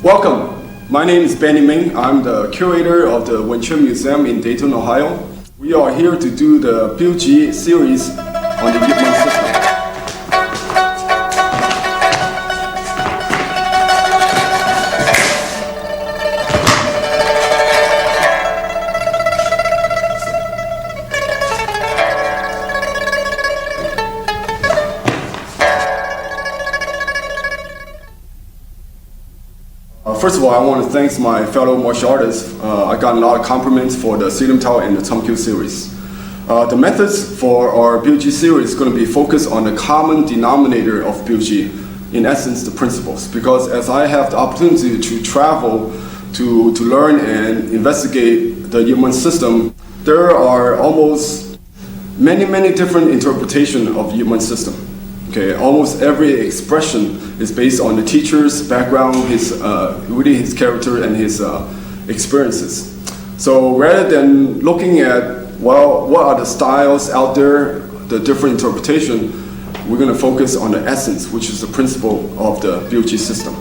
Welcome. My name is Benny Ming. I'm the curator of the Wing Chun Museum in Dayton, Ohio. We are here to do the BUG series on the Yip Man system. First of all, I want to thank my fellow martial artists. I got a lot of compliments for the Silim Tao and the Tumkyu series. The methods for our BUG series is going to be focused on the common denominator of BUG, in essence, the principles. Because as I have the opportunity to travel to learn and investigate the Yip Man system, there are almost many different interpretations of Yip Man system. Okay, almost every expression is based on the teacher's background, really his character and his experiences. So rather than looking at, well, what are the styles out there, the different interpretation, we're going to focus on the essence, which is the principle of the BUG system.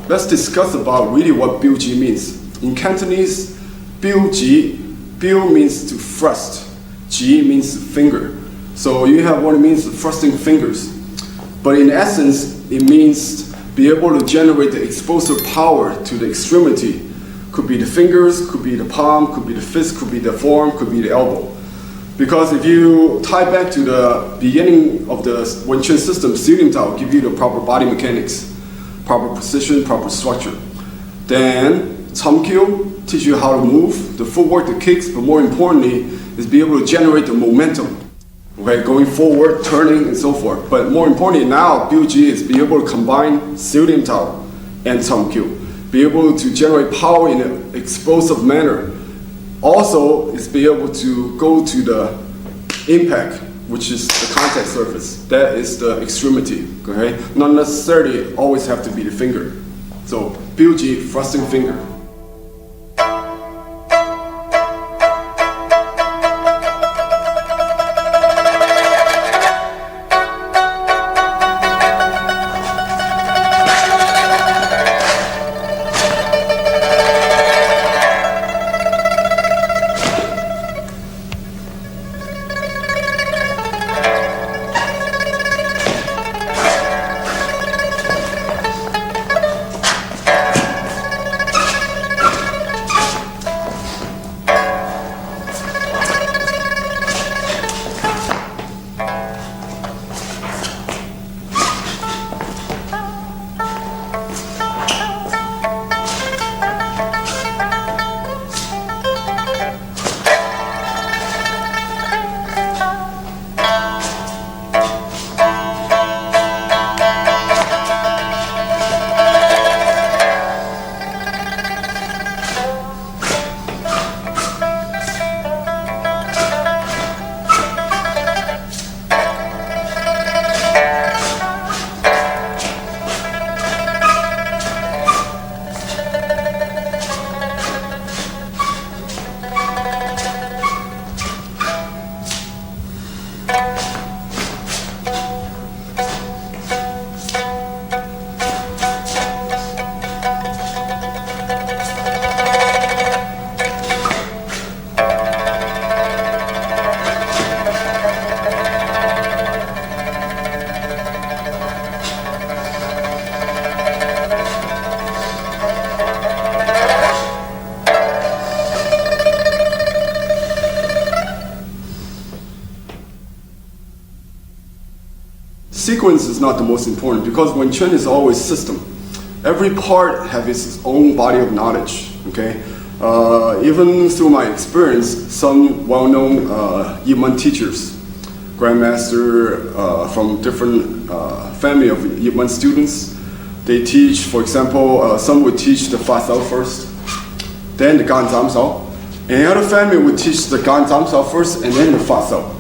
Let's discuss about really what BUG means. In Cantonese, BUG, Bu means to thrust. Ji means finger. So you have what it means, thrusting fingers. But in essence, it means be able to generate the explosive power to the extremity. Could be the fingers, could be the palm, could be the fist, could be the forearm, could be the elbow. Because if you tie back to the beginning of the Wing Chun system, Silim Tao give you the proper body mechanics, proper position, proper structure. Then Tumkyu teach you how to move, the footwork, the kicks, but more importantly, is be able to generate the momentum, okay, going forward, turning, and so forth. But more importantly now, BUG is be able to combine Silim Tao and Tumkyu, be able to generate power in an explosive manner. Also, is be able to go to the impact, which is the contact surface. That is the extremity, okay? Not necessarily always have to be the finger. So, BUG, thrusting finger. Sequence is not the most important because Wing Chun is always system. Every part has its own body of knowledge, okay? Even through my experience, some well-known Yip Man teachers, grandmaster from different family of Yip Man students, they teach, for example, some would teach the Fa Sao first, then the Gan Zam Sao, and the other family would teach the Gan Zam Sao first and then the Fa Sao.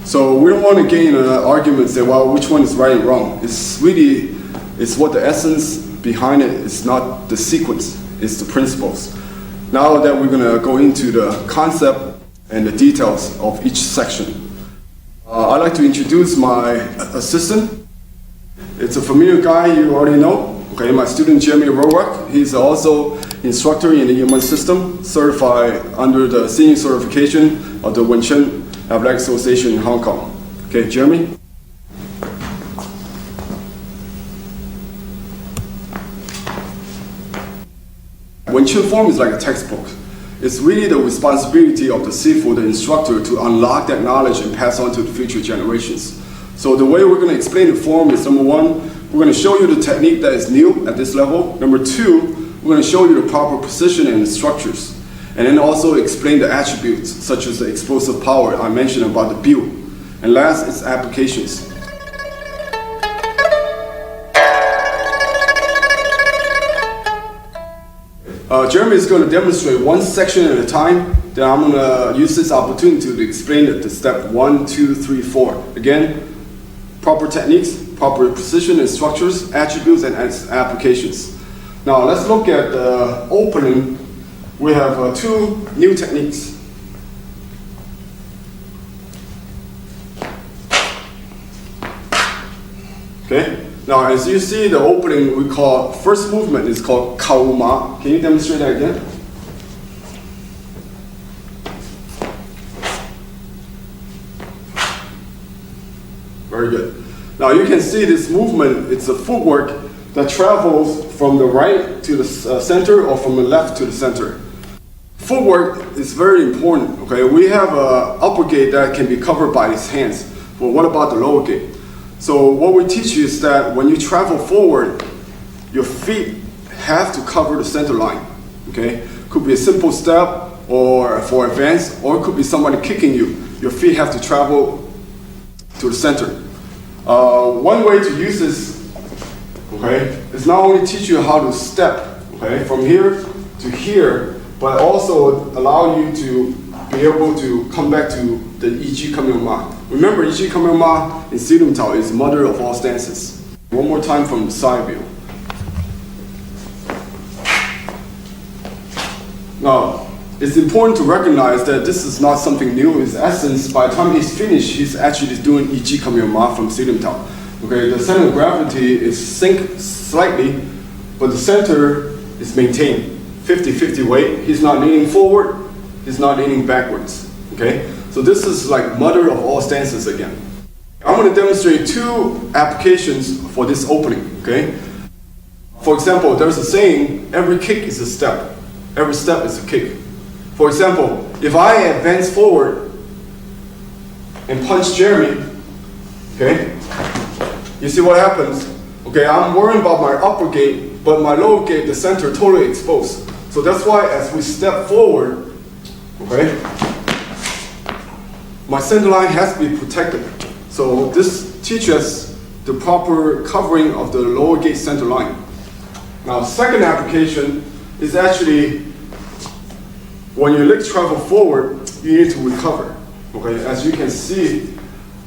So we don't want to gain an argument and say, well, which one is right and wrong. It's really, it's what the essence behind it is, not the sequence, it's the principles. Now that we're going to go into the concept and the details of each section. I'd like to introduce my assistant, It's a familiar guy you already know. Okay, my student Jeremy Roark, he's also instructor in the Yemen system, certified under the senior certification of the Wing Chun Athletic Association in Hong Kong. Okay, Jeremy. Wing Chun form is like a textbook. It's really the responsibility of the Sifu, the instructor, to unlock that knowledge and pass on to the future generations. So the way we're going to explain the form is, number one, we're going to show you the technique that is new at this level. Number two, we're going to show you the proper position and the structures. And then also explain the attributes, such as the explosive power I mentioned about the build. And last is applications. Jeremy is going to demonstrate one section at a time. Then I'm going to use this opportunity to explain the step 1, 2, 3, 4. Again, proper techniques, proper position and structures, attributes, and applications. Now let's look at the opening. We have two new techniques. Okay. Now, as you see, the opening we call first movement is called Kauma. Can you demonstrate that again? Very good. Now you can see this movement. It's a footwork that travels from the right to the center or from the left to the center. Footwork is very important. Okay, we have an upper gate that can be covered by his hands. But what about the lower gate? So what we teach you is that when you travel forward, your feet have to cover the center line. Okay, could be a simple step or for advance, or it could be somebody kicking you. Your feet have to travel to the center. One way to use this, okay, is not only teach you how to step, okay, from here to here, but also allow you to be able to come back to the Yi Kamyo Ma. Remember, Yi Kamyo Ma in Silim Tao is mother of all stances. One more time from the side view. Now, it's important to recognize that this is not something new. In essence, by the time he's finished, he's actually doing Yi Kamyo Ma from Silim Tao. Okay, the center of gravity is sink slightly, but the center is maintained. 50-50 weight. He's not leaning forward, he's not leaning backwards. Okay? So this is like mother of all stances again. I'm going to demonstrate two applications for this opening. Okay? For example, there's a saying, every kick is a step. Every step is a kick. For example, if I advance forward and punch Jeremy, okay? You see what happens? Okay, I'm worrying about my upper gate, but my lower gate, the center, totally exposed. So that's why as we step forward, okay, my center line has to be protected. So this teaches the proper covering of the lower gate center line. Now, second application is actually when your legs travel forward, you need to recover. Okay, as you can see,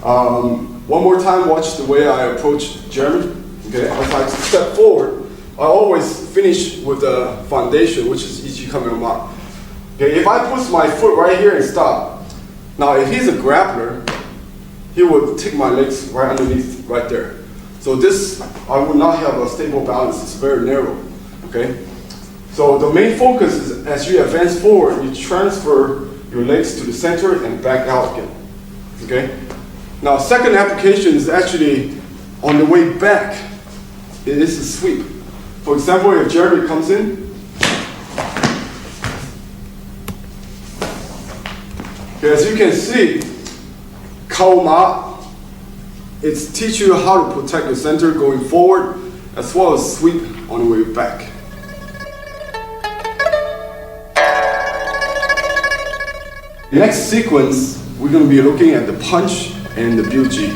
one more time, watch the way I approach Jeremy. Okay, as I step forward, I always finish with the foundation, which is Yi Kamyo Ma. Okay, if I push my foot right here and stop, now if he's a grappler, he would take my legs right underneath, right there. So this, I would not have a stable balance. It's very narrow. Okay. So the main focus is as you advance forward, you transfer your legs to the center and back out again. Okay? Now, second application is actually on the way back. It is a sweep. For example, if Jeremy comes in, okay, as you can see, Kaoma, it's teach you how to protect the center going forward, as well as sweep on the way back. The next sequence, we're going to be looking at the punch and the Biuji.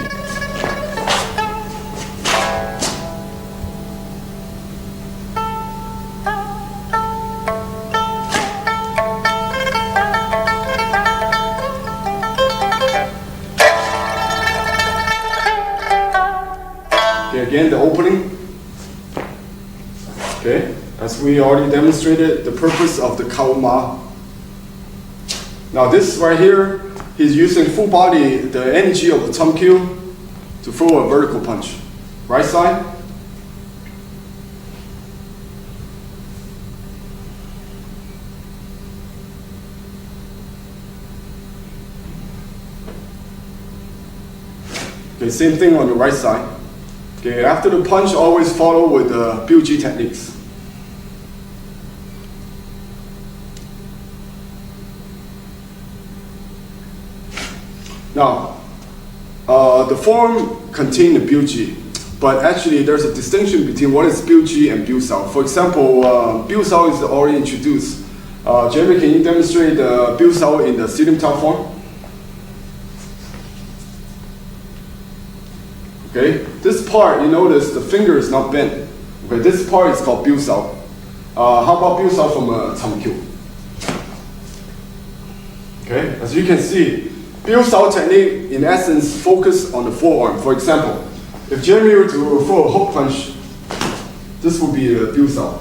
Okay, again, the opening. Okay, as we already demonstrated, the purpose of the Kaoma. Now this right here, he's using full body, the energy of the thumb kill to throw a vertical punch. right side. Okay, same thing on the right side. Okay, after the punch, always follow with the Biu-Ji techniques. Now, the form contains the Biu-Ji, but actually there's a distinction between what is Biu-Ji and Biu-Sao. For example, Biu-Sao is already introduced. Jeremy, can you demonstrate the Biu-Sao in the Silim Tao form? Okay, this part, you notice the finger is not bent. Okay, this part is called Biu-Sao. How about Biu-Sao from Cham-Kyu? Okay, as you can see, Biu-Sao technique, in essence, focus on the forearm. For example, if Jeremy were to throw a hook punch, this would be the Biu-Sao.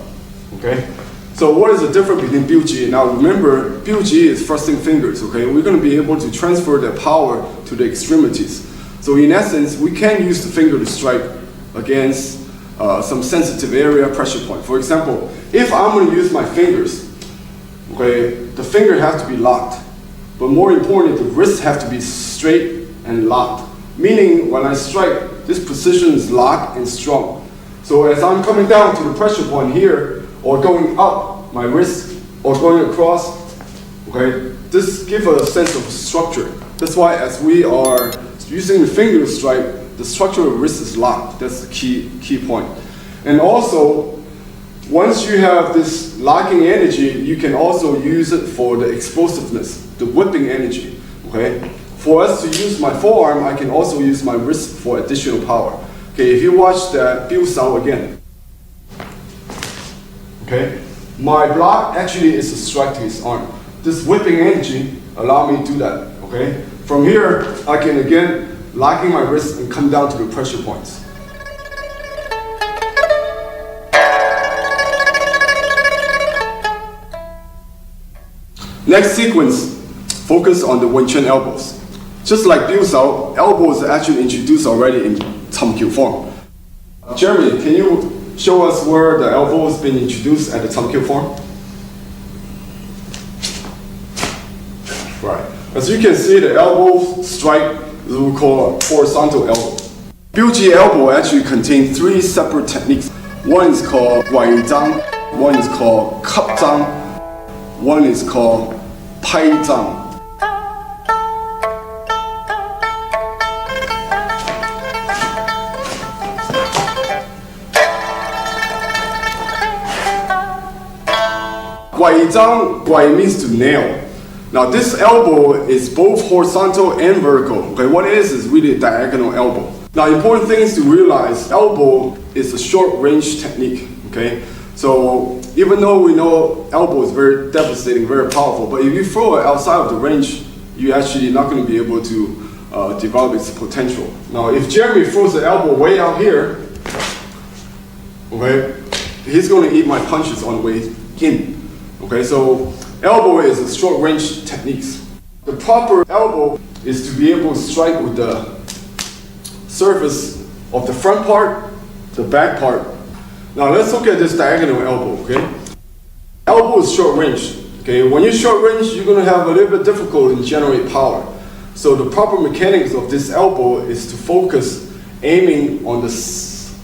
Okay? So what is the difference between Biu-Ji? Now remember, Biu-Ji is thrusting fingers. Okay? We're going to be able to transfer the power to the extremities. So in essence, we can use the finger to strike against some sensitive area, pressure point. For example, if I'm going to use my fingers, okay, the finger has to be locked. But more importantly, the wrists have to be straight and locked. Meaning, when I strike, this position is locked and strong. So as I'm coming down to the pressure point here, or going up my wrist, or going across, okay, this gives a sense of structure. That's why as we are using the finger to strike, the structure of the wrist is locked. That's the key point. And also, once you have this locking energy, you can also use it for the explosiveness, the whipping energy, okay? For us to use my forearm, I can also use my wrist for additional power. Okay, if you watch the Biu-Sao again, okay? My block actually is a strike to his arm. This whipping energy allow me to do that, okay? From here, I can again, locking my wrist and come down to the pressure points. Next sequence, focus on the Wing Chun elbows. Just like Biu-Sao, elbows are actually introduced already in Cham-Kyu form. Jeremy, can you show us where the elbow has been introduced at the Cham-Kyu form? Right. As you can see, the elbow strike is what we call a horizontal elbow. Biu-Ji elbow actually contains 3 separate techniques. One is called Wai Zhang, one is called Cup Zhang, one is called Pai Zhang. Guai Zhang, Guai means to nail. Now this elbow is both horizontal and vertical. Okay, what it is really a diagonal elbow. Now important things to realize, elbow is a short range technique. Okay, so even though we know elbow is very devastating, very powerful, but if you throw it outside of the range, you're actually not going to be able to develop its potential. Now if Jeremy throws the elbow way out here, okay, he's going to eat my punches on the way in. Okay, so elbow is a short range techniques. The proper elbow is to be able to strike with the surface of the front part, the back part. Now let's look at this diagonal elbow, okay? Elbow is short range, okay? When you're short range, you're gonna have a little bit difficult to generate power. So the proper mechanics of this elbow is to focus aiming on this,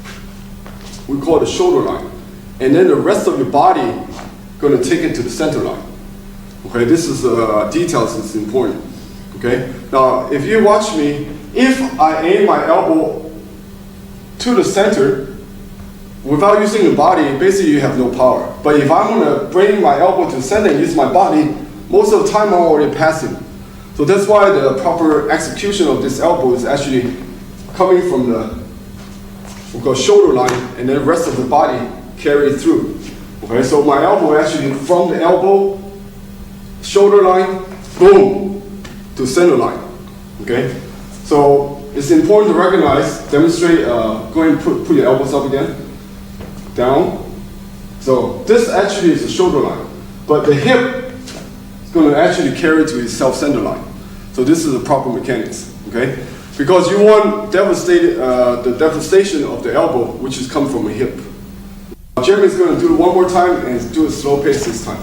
we call it the shoulder line. And then the rest of your body gonna take it to the center line. Okay, this is details, it's important. Okay, now if you watch me, if I aim my elbow to the center without using the body, basically you have no power. But if I'm gonna bring my elbow to the center and use my body, most of the time I'm already passing. So that's why the proper execution of this elbow is actually coming from the we call shoulder line, and then the rest of the body carry through. Okay, so my elbow actually from the elbow, shoulder line, boom, to center line. Okay, so it's important to recognize, demonstrate, go ahead and put your elbows up again, down. So this actually is the shoulder line, but the hip is going to actually carry to its self-center line. So this is the proper mechanics. Okay, because you want the devastation of the elbow, which is come from a hip. Jeremy is going to do it one more time and do a slow pace this time.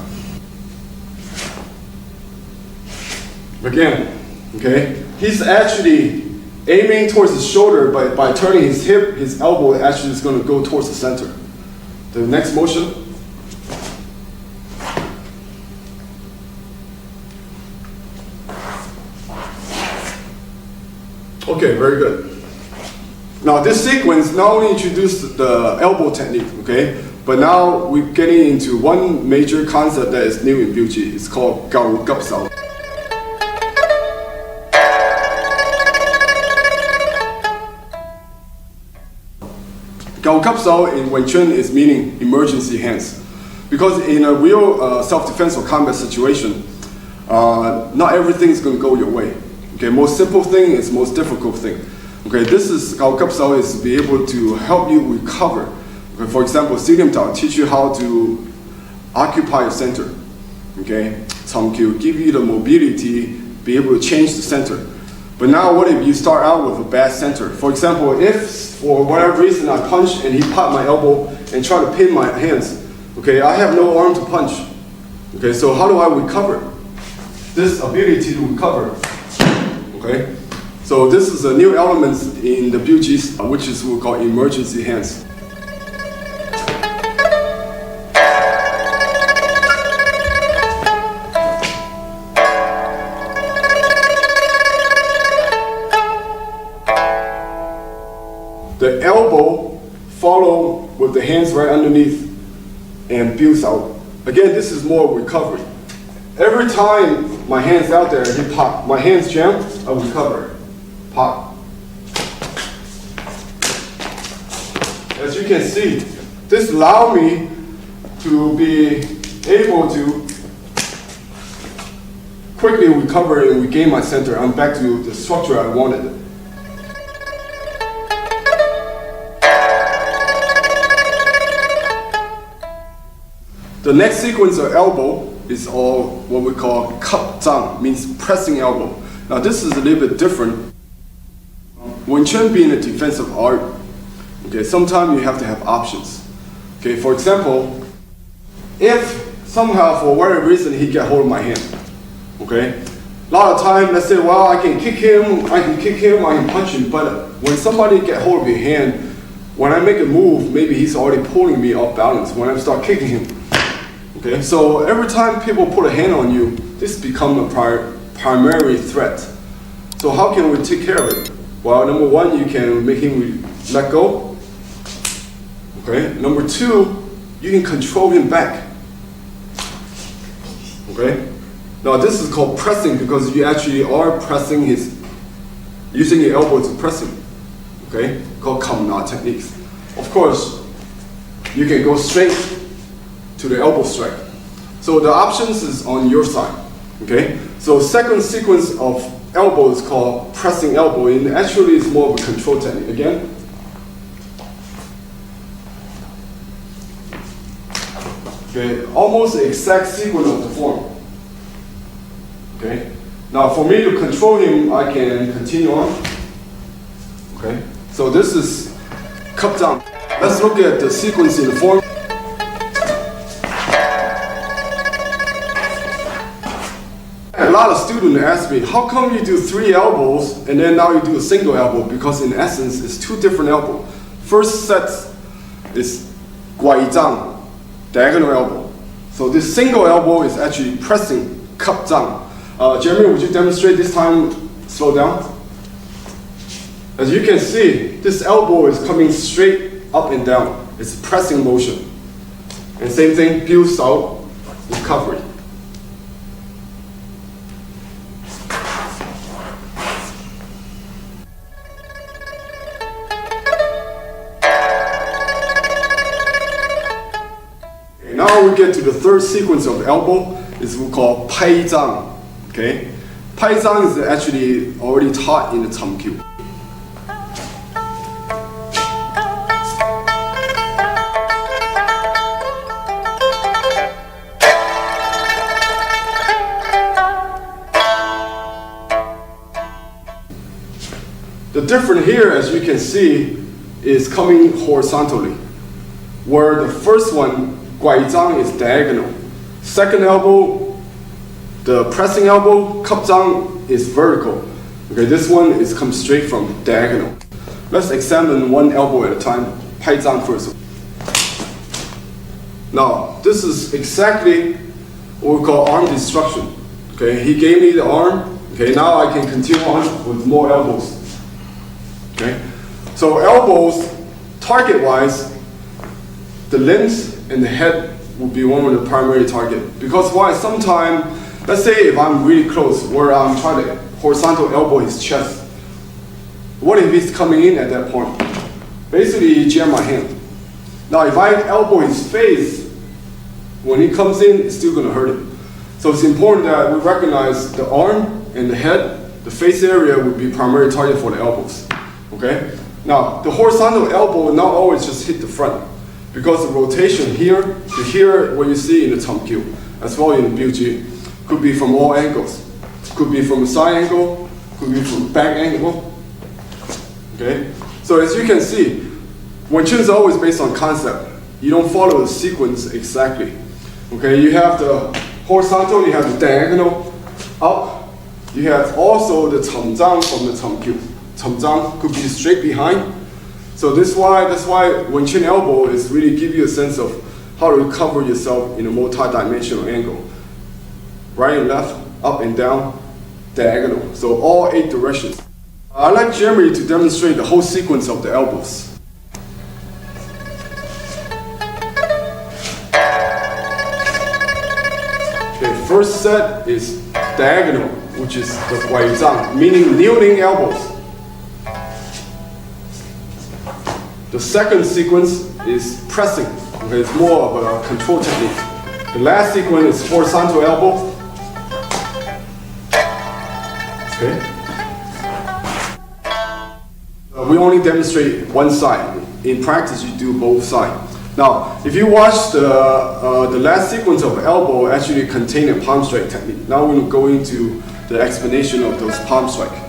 Again, okay? He's actually aiming towards his shoulder, but by turning his hip, his elbow actually is going to go towards the center. The next motion. Okay, very good. Now this sequence not only introduced the elbow technique, okay, but now we're getting into one major concept that is new in Biuji. It's called Gao Gap Sao. Gao Gap Sao in Wing Chun is meaning emergency hands. Because in a real self-defense or combat situation, not everything is going to go your way. Okay, most simple thing is most difficult thing. Okay, this is Gao Gap Sao is to be able to help you recover. Okay, for example, Stadium Tao teach you how to occupy your center. Okay, Tongkyu give you the mobility, be able to change the center. But now what if you start out with a bad center? For example, if for whatever reason I punch and he popped my elbow and try to pin my hands, okay, I have no arm to punch. Okay, so how do I recover? This ability to recover. Okay, so this is a new element in the Biuji, which is what we call emergency hands. The elbow follow with the hands right underneath and builds out. Again, this is more recovery. Every time my hand's out there, he pop. My hands jam, I recover. Pop. As you can see, this allows me to be able to quickly recover and regain my center. I'm back to the structure I wanted. The next sequence of elbow is all what we call cup zang, means pressing elbow. Now this is a little bit different. Wing Chun being a defensive art, okay, sometimes you have to have options. Okay, for example, if somehow for whatever reason he get hold of my hand, okay, a lot of time let's say, well, I can kick him, I can punch him, but when somebody get hold of your hand, when I make a move, maybe he's already pulling me off balance when I start kicking him. Okay, so every time people put a hand on you, this becomes a primary threat. So how can we take care of it? Well, number one, you can make him let go. Okay, number two, you can control him back. Okay, now this is called pressing because you actually are pressing using your elbow to press him. Okay, called kamna techniques. Of course, you can go straight to the elbow strike. So the options is on your side. Okay, so second sequence of elbow is called pressing elbow, and actually it's more of a control technique. Again, okay, almost the exact sequence of the form. Okay, now for me to control him, I can continue on. Okay, so this is cup down. Let's look at the sequence in the form. A lot of students ask me, how come you do 3 elbows and then now you do a single elbow? Because in essence, it's 2 different elbows. First set is guai zhang, diagonal elbow. So this single elbow is actually pressing cup zhang. Jeremy, would you demonstrate this time? Slow down. As you can see, this elbow is coming straight up and down. It's pressing motion. And same thing, builds out, recovery. Now we get to the third sequence of elbow, is we call pai zhang. Okay, pai zhang is actually already taught in the Tongkyu. difference here, as you can see, is coming horizontally, where the first one, 拐杖, is diagonal. Second elbow, the pressing elbow, 吸杖, is vertical. Okay, this one is come straight from diagonal. Let's examine one elbow at a time. 拍杖 first. Now, this is exactly what we call arm destruction. Okay, he gave me the arm. Okay, now I can continue on with more elbows. Okay, so elbows, target-wise, the limbs and the head will be one of the primary target. Because why? Sometimes, let's say if I'm really close, where I'm trying to horizontal elbow his chest. What if he's coming in at that point? Basically, he jam my hand. Now, if I elbow his face, when he comes in, it's still going to hurt him. So it's important that we recognize the arm and the head, the face area would be primary target for the elbows. Okay? Now, the horizontal elbow will not always just hit the front, because the rotation here to here, what you see in the Tomkyu, as well in the Biuji, could be from all angles. Could be from a side angle, could be from back angle. Okay? So as you can see, Wing Chun is always based on concept. You don't follow the sequence exactly. Okay? You have the horizontal, you have the diagonal, up. You have also the Changzang from the Tomkyu. Changzang could be straight behind. So that's why Wing Chun elbow is really give you a sense of how to cover yourself in a multi-dimensional angle. Right and left, up and down, diagonal. So all 8 directions. I'd like Jeremy to demonstrate the whole sequence of the elbows. Okay, first set is diagonal, which is the 拐杖, meaning kneeling elbows. The second sequence is pressing. Okay, it's more of a control technique. The last sequence is horizontal elbow. Okay. We only demonstrate one side. In practice, you do both sides. Now, if you watch the last sequence of elbow actually contain a palm strike technique. Now we'll go into the explanation of those palm strike.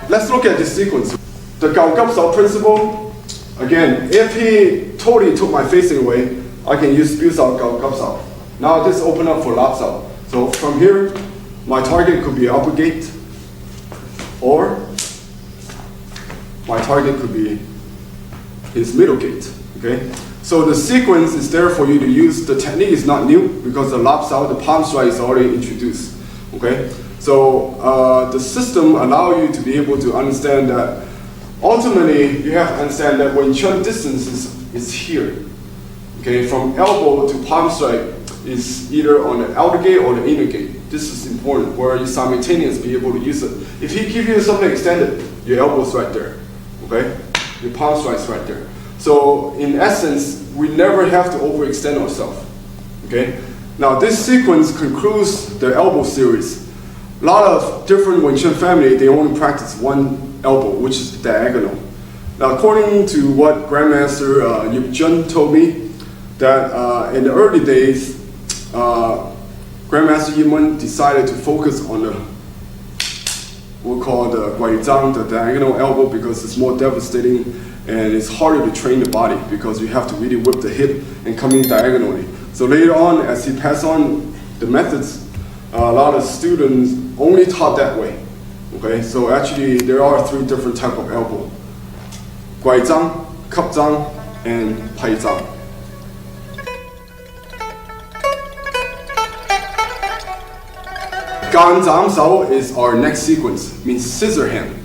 Let's look at this sequence. The Gao Gap Sao principle, again, if he totally took my facing away, I can use Biu Sao, Gao Gap Sao. Now this open up for Lap Sao. So from here, my target could be upper gate, or my target could be his middle gate, okay? So the sequence is there for you to use. The technique is not new because the Lap Sao, the palm strike is already introduced, okay? So the system allows you to be able to understand that ultimately you have to understand that Wing Chun distance is here. Okay, from elbow to palm strike is either on the outer gate or the inner gate. This is important where you simultaneously be able to use it. If he gives you something extended, your elbow's right there. Okay? Your palm strike's right there. So in essence, we never have to overextend ourselves. Okay? Now this sequence concludes the elbow series. A lot of different Wing Chun family, they only practice one elbow, which is diagonal. Now, according to what Grandmaster Yip Jun told me, that in the early days, Grandmaster Yip Mun decided to focus on the, we'll call the 拐杖, the diagonal elbow, because it's more devastating and it's harder to train the body because you have to really whip the hip and come in diagonally. So later on, as he passed on the methods, a lot of students only taught that way. Okay, so actually there are 3 different types of elbow: 拐杖, 吸杖, and 拍杖. Gan Zam Sao is our next sequence, means scissor hand.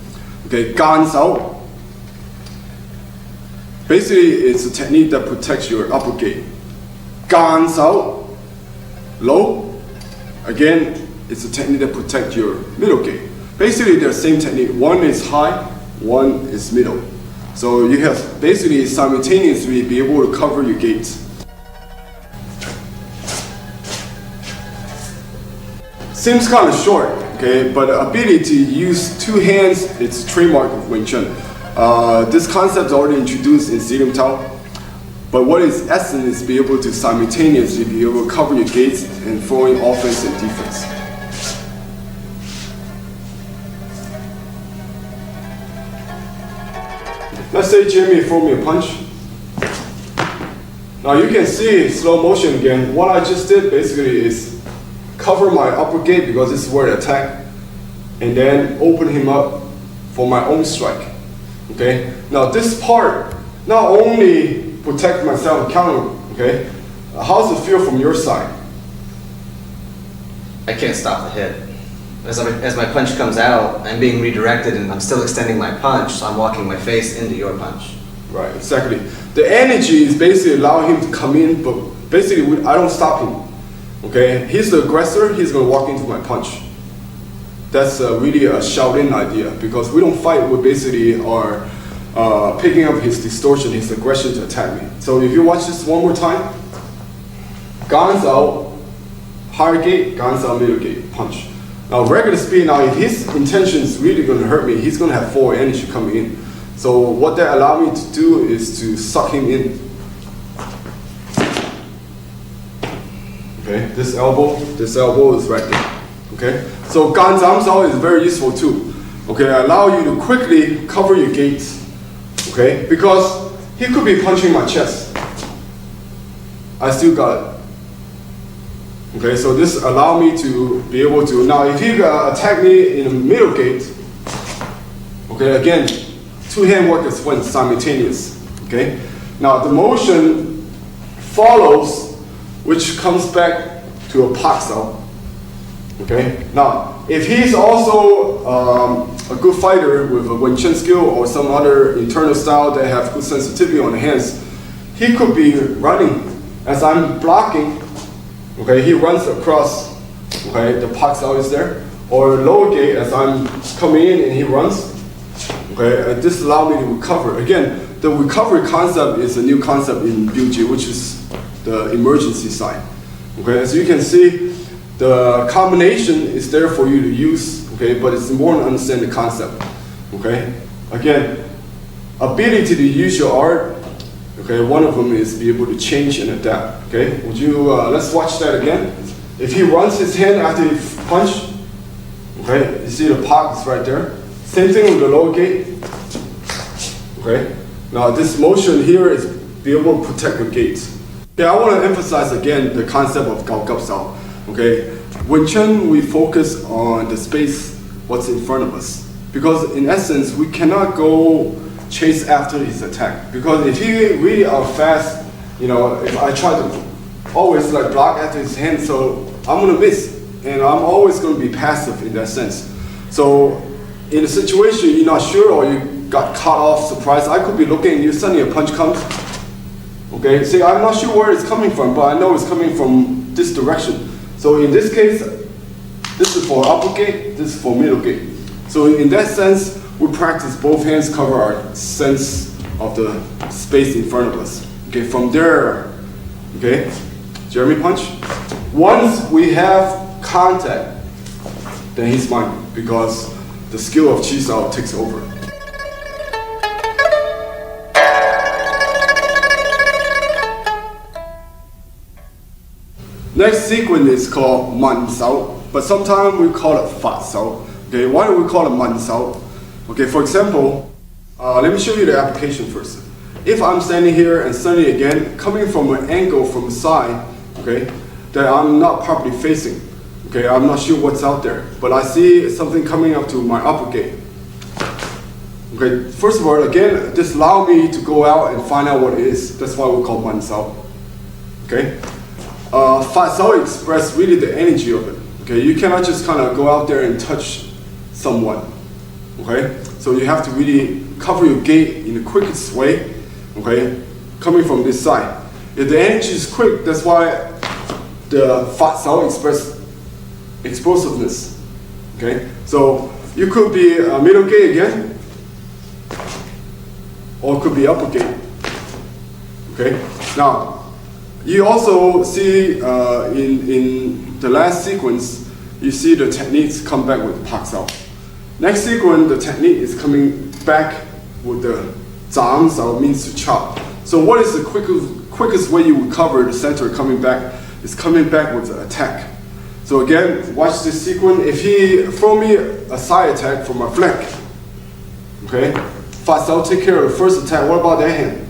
Okay, Gan Sao. Basically, it's a technique that protects your upper gate. Gan Sao, low. Again, it's a technique that protects your middle gate. Basically, they're the same technique. One is high, one is middle. So you have basically simultaneously be able to cover your gates. Seems kind of short, okay, but the ability to use two hands, it's trademark of Wing Chun. This concept is already introduced in Zillion Tao, but what is essence is be able to simultaneously be able to cover your gates and throwing offense and defense. Let's say Jamie throw me a punch. Now you can see slow motion again. What I just did basically is cover my upper gate because this is where the attack, and then open him up for my own strike. Okay. Now this part not only protect myself counter. Okay. How's it feel from your side? I can't stop the hit. As my punch comes out, I'm being redirected and I'm still extending my punch, so I'm walking my face into your punch. Right, exactly. The energy is basically allowing him to come in, but basically I don't stop him. Okay, he's the aggressor, he's gonna walk into my punch. That's really a shout-in idea because we don't fight, we basically are picking up his distortion, his aggression to attack me. So if you watch this one more time, guns out, higher gate, guns out, middle gate, punch. Now regular speed, now if his intention is really going to hurt me, he's going to have forward energy coming in. So what that allowed me to do is to suck him in. Okay, this elbow is right there. Okay, so ganzamzao is very useful too. Okay, allow you to quickly cover your gates. Okay, because he could be punching my chest. I still got it. Okay, so this allow me to be able to, now if he attack me in the middle gate, okay, again, two hand work is when simultaneous, okay? Now the motion follows, which comes back to a paksao, okay? Now, if he's also a good fighter with a Wing Chun skill or some other internal style that have good sensitivity on the hands, he could be running as I'm blocking. Okay, he runs across, okay, the paksao is there, or lower gate as I'm coming in and he runs. Okay, this allows me to recover. Again, the recovery concept is a new concept in BUJI, which is the emergency side. Okay, as you can see, the combination is there for you to use, okay, but it's important to understand the concept. Okay, again, ability to use your art. Okay, one of them is be able to change and adapt. Okay, would you, let's watch that again. If he runs his hand after he punch, okay, you see the pak is right there. Same thing with the lower gate. Okay, now this motion here is be able to protect the gates. Okay, I want to emphasize again the concept of Gao Gap Sao. Okay, Wing Chun, we focus on the space, what's in front of us. Because in essence, we cannot go chase after his attack, because if he really are fast, you know, if I try to always like block after his hand, so I'm gonna miss, and I'm always gonna be passive in that sense. So in a situation you're not sure or you got caught off surprise, I could be looking and you suddenly a punch comes. Okay, see, I'm not sure where it's coming from, but I know it's coming from this direction. So in this case, this is for upper gate, this is for middle gate. So in that sense, we practice both hands cover our sense of the space in front of us. Okay, from there, okay, Jeremy punch. Once we have contact, then he's mine because the skill of Chi Sao takes over. Next sequence is called Man Sao, but sometimes we call it Fa Sao. Okay, why do we call it Man Sao? Okay, for example, let me show you the application first. If I'm standing here and suddenly again, coming from an angle from the side, okay, that I'm not properly facing, okay, I'm not sure what's out there, but I see something coming up to my upper gate. Okay, first of all, again, this allows me to go out and find out what it is. That's why we call Man Sao. Okay, Fa Sao express really the energy of it. Okay, you cannot just kind of go out there and touch someone. Okay, so you have to really cover your gate in the quickest way, okay, coming from this side. If the energy is quick, that's why the Fa Sao express explosiveness. Okay, so you could be a middle gate again, or it could be upper gate. Okay, now you also see in the last sequence, you see the techniques come back with Pak Sao. Next sequence, the technique is coming back with the Zang Sao, means to chop. So what is the quickest way you recover the center coming back? Is coming back with the attack. So again, watch this sequence. If he throw me a side attack from my flank, okay, Fat Sao take care of the first attack. What about that hand?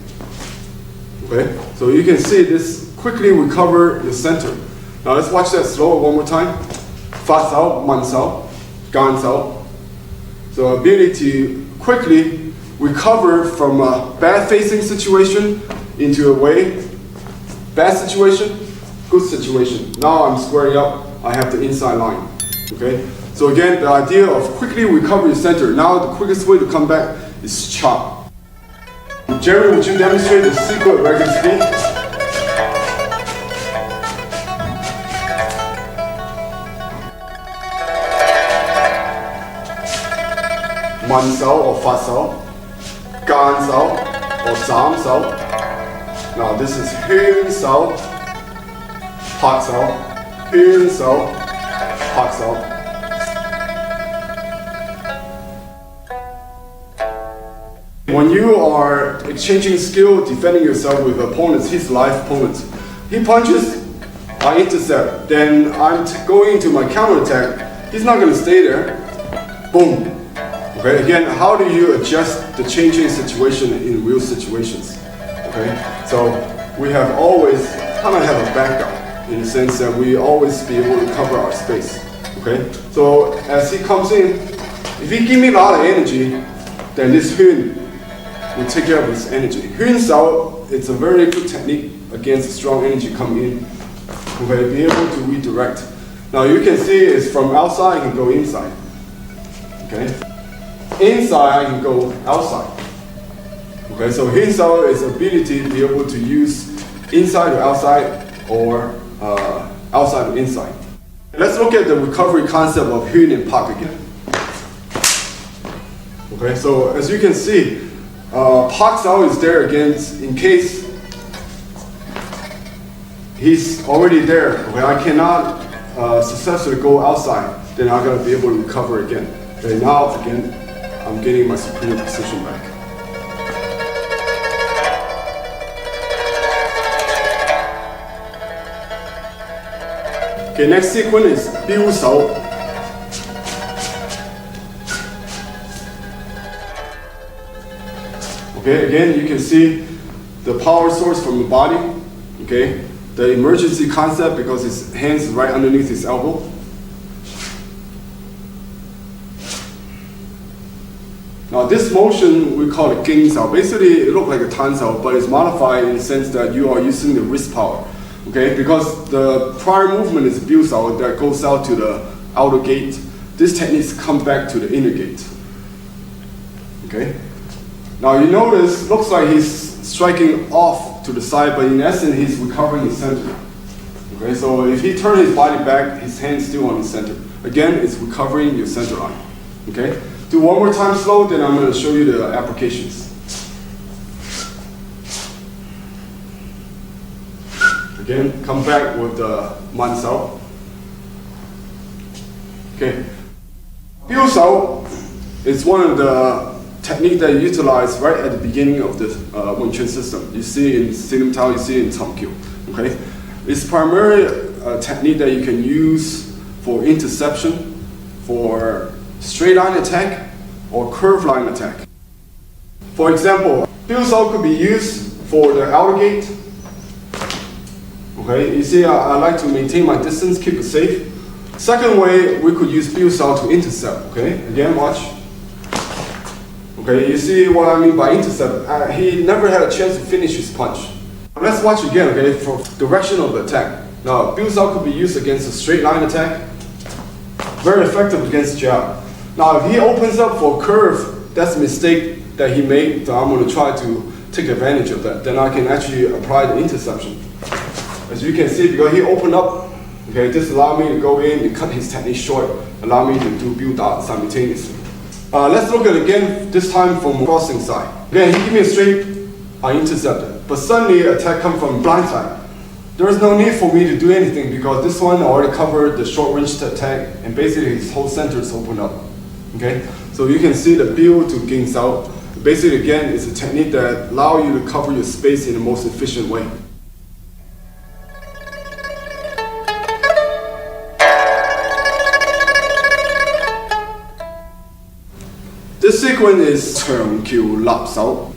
Okay, so you can see this quickly recover your center. Now let's watch that slower one more time. Fat Sao, Man Sao, Gan Sao. So ability to quickly recover from a bad facing situation into a way, bad situation, good situation. Now I'm squaring up, I have the inside line, okay? So again, the idea of quickly recover your center. Now the quickest way to come back is chop. Jerry, would you demonstrate the sequence at regular speed? Man Sao or Fat Sao, Gan Sao or Zam Sao. Now this is Hyun Sao, Pak Sao, Hyun Sao, Pak Sao. When you are exchanging skill, defending yourself with opponents, his live opponents, he punches, I intercept, then I'm going into my counter attack, he's not going to stay there, boom. Okay, again, how do you adjust the changing situation in real situations? Okay, so we have always kind of have a backup in the sense that we always be able to cover our space. Okay, so as he comes in, if he give me a lot of energy, then this Hyun will take care of his energy. Hyun Sao, it's a very good technique against strong energy coming in. Okay, be able to redirect. Now you can see it's from outside, you can go inside. Okay. Inside, I can go outside. Okay, so Hyun Sao is ability to be able to use inside to outside or outside to inside. Let's look at the recovery concept of Hyun and Pak again. Okay, so as you can see, Pak Sao is there against in case he's already there. Okay, I cannot successfully go outside, then I'm going to be able to recover again. Okay, now again, I'm getting my superior position back. Okay, next sequence is Biu Sao. Okay, again, you can see the power source from the body. Okay, the emergency concept because his hands is right underneath his elbow. Now this motion, we call it Ging Sao. Basically, it looks like a Tan Sao, but it's modified in the sense that you are using the wrist power. Okay, because the prior movement is Biu Sao that goes out to the outer gate. This technique comes back to the inner gate. Okay. Now you notice, looks like he's striking off to the side, but in essence, he's recovering his center. Okay, so if he turns his body back, his hand's still on his center. Again, it's recovering your center line. Okay. Do one more time slow, then I'm going to show you the applications. Again, come back with the Man Sao. Okay. Biu Sao is one of the techniques that you utilize right at the beginning of the Wing Chun system. You see it in Sinim Tao, you see it in Tom Kyu. Okay? It's primarily a technique that you can use for interception, for straight line attack or curved line attack. For example, Biu Sao could be used for the outer gate. Okay, you see I like to maintain my distance, keep it safe. Second way, we could use Biu Sao to intercept. Okay, again watch. Okay, you see what I mean by intercept. He never had a chance to finish his punch. Let's watch again, okay, for direction of the attack. Now, Biu Sao could be used against a straight line attack. Very effective against jab. Now, if he opens up for a curve, that's a mistake that he made, so I'm going to try to take advantage of that. Then I can actually apply the interception. As you can see, because he opened up, okay, this allowed me to go in and cut his technique short, allow me to do Biu Da simultaneously. Let's look at it again, this time from crossing side. Again, he gave me a straight, I intercepted. But suddenly, attack comes from blind side. There's no need for me to do anything because this one already covered the short range attack and basically his whole center is open up. Okay, so you can see the build to Ging Sao. Basically, again, it's a technique that allows you to cover your space in the most efficient way. This sequence is Turn Q Lap Sao.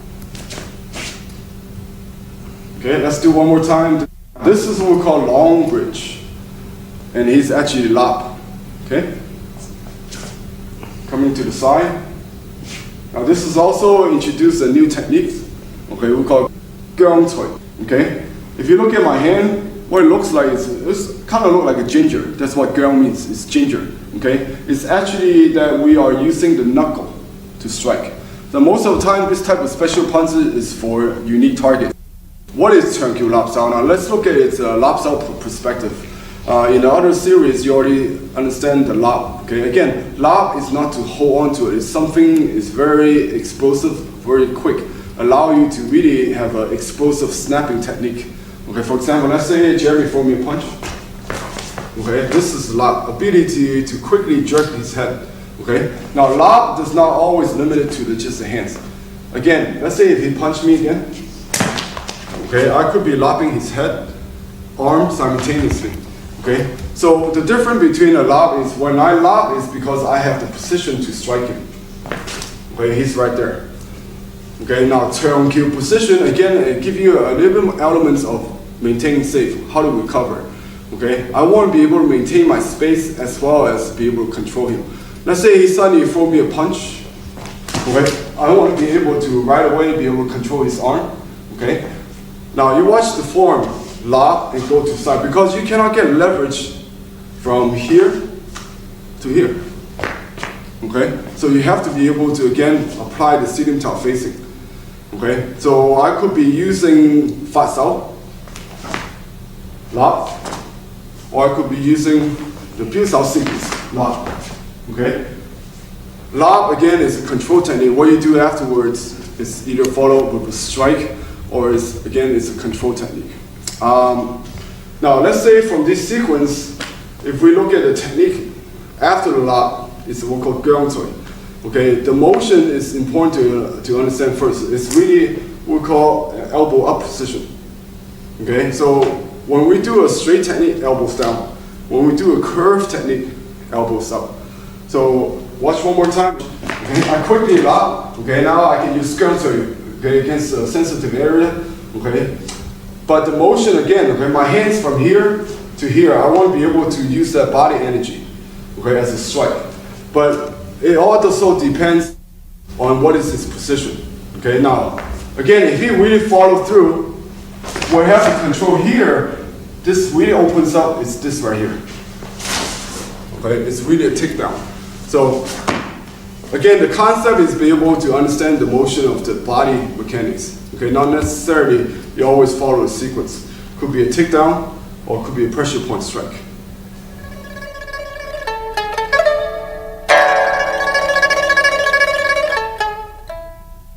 Okay, let's do one more time. This is what we call long bridge, and he's actually lap. Okay, coming to the side. Now this is also introduced a new technique. Okay, we call Geong Cui. Okay, if you look at my hand, what it looks like is it's kind of look like a ginger. That's what Geong means. It's ginger. Okay, it's actually that we are using the knuckle to strike. So most of the time, this type of special punch is for unique targets. What is Turn Q Lap Sao? Now let's look at its Lap Sao perspective. In the other series, you already understand the lap. Okay, again, lap is not to hold on to it. It's something is very explosive, very quick, allow you to really have an explosive snapping technique. Okay, for example, let's say Jeremy throw me a punch. Okay, this is lap, ability to quickly jerk his head. Okay, now lap does not always limit it to just the hands. Again, let's say if he punched me again. Okay, I could be lapping his head, arm simultaneously. Okay, so the difference between a lap is when I lap is because I have the position to strike him. Okay, he's right there. Okay, now turn Q position, again, it gives you a little bit elements of maintaining safe. How do we cover? Okay, I want to be able to maintain my space as well as be able to control him. Let's say he suddenly throw me a punch. Okay, I want to be able to right away be able to control his arm. Okay, now you watch the form, lap and go to side because you cannot get leverage from here to here. Okay, so you have to be able to again apply the Silim Tao facing. Okay, so I could be using Fa Sao, lap, or I could be using the Piu Sao sequence, lap. Okay, lap again is a control technique. What you do afterwards is either follow with a strike or is again it's a control technique. Now let's say from this sequence, if we look at the technique after the lap, it's what we call Geong Cui. Okay, the motion is important to understand first. It's really what we call elbow up position. Okay, so when we do a straight technique, elbows down. When we do a curved technique, elbows up. So watch one more time. Okay, I quickly lap. Okay, now I can use Geong Cui. Okay, against a sensitive area. Okay. But the motion again, okay, my hands from here to here, I want to be able to use that body energy, okay, as a strike. But it also depends on what is his position. Okay, now, again, if he really follow through, we have to control here, this really opens up, it's this right here. Okay, it's really a tick down. So, again, the concept is be able to understand the motion of the body mechanics. Okay, not necessarily you always follow a sequence. Could be a tick down or could be a pressure point strike.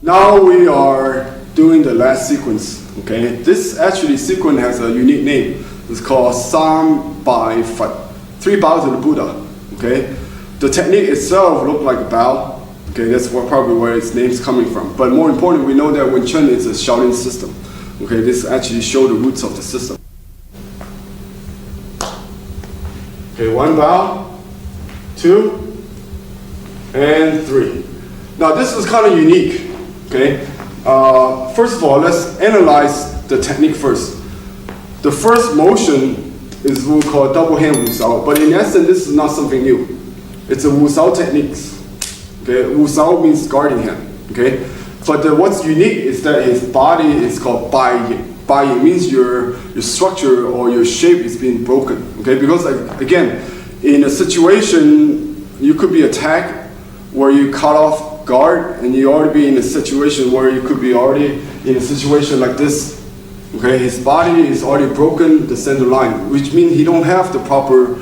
Now we are doing the last sequence. Okay, this actually sequence has a unique name. It's called Sam Bai Fat. 3 bows to the Buddha. Okay, the technique itself looks like a bow. Okay, that's probably where its name's coming from. But more important, we know that Wing Chun is a Shaolin system. Okay, this actually shows the roots of the system. Okay, 1 bow, 2, and 3. Now this is kind of unique. Okay, first of all, let's analyze the technique first. The first motion is what we call double hand Wu Sao, but in essence, this is not something new. It's a Wu Sao techniques. Okay, Wu Sao means guarding hand. Okay, but what's unique is that his body is called Bai Yin. Bai Yin means your structure or your shape is being broken. Okay, because again, in a situation you could be attacked where you cut off guard, and you already be in a situation where you could be already in a situation like this. Okay, his body is already broken the center line, which means he don't have the proper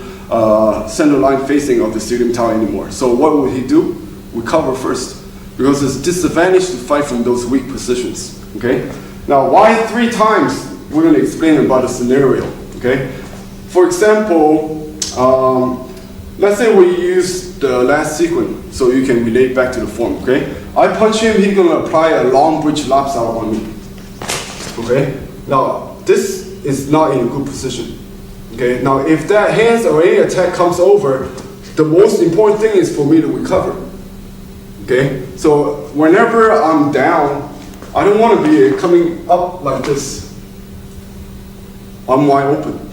center line facing of the Silim Tao anymore. So what would he do? We cover first, because it's disadvantage to fight from those weak positions. Okay. Now, why 3 times we're going to explain about the scenario, okay? For example, let's say we use the last sequence so you can relate back to the form, okay? I punch him, he's going to apply a long bridge laps out on me, okay? Now, this is not in a good position, okay? Now, if that hands or any attack comes over, the most important thing is for me to recover, okay? So whenever I'm down, I don't want to be coming up like this. I'm wide open.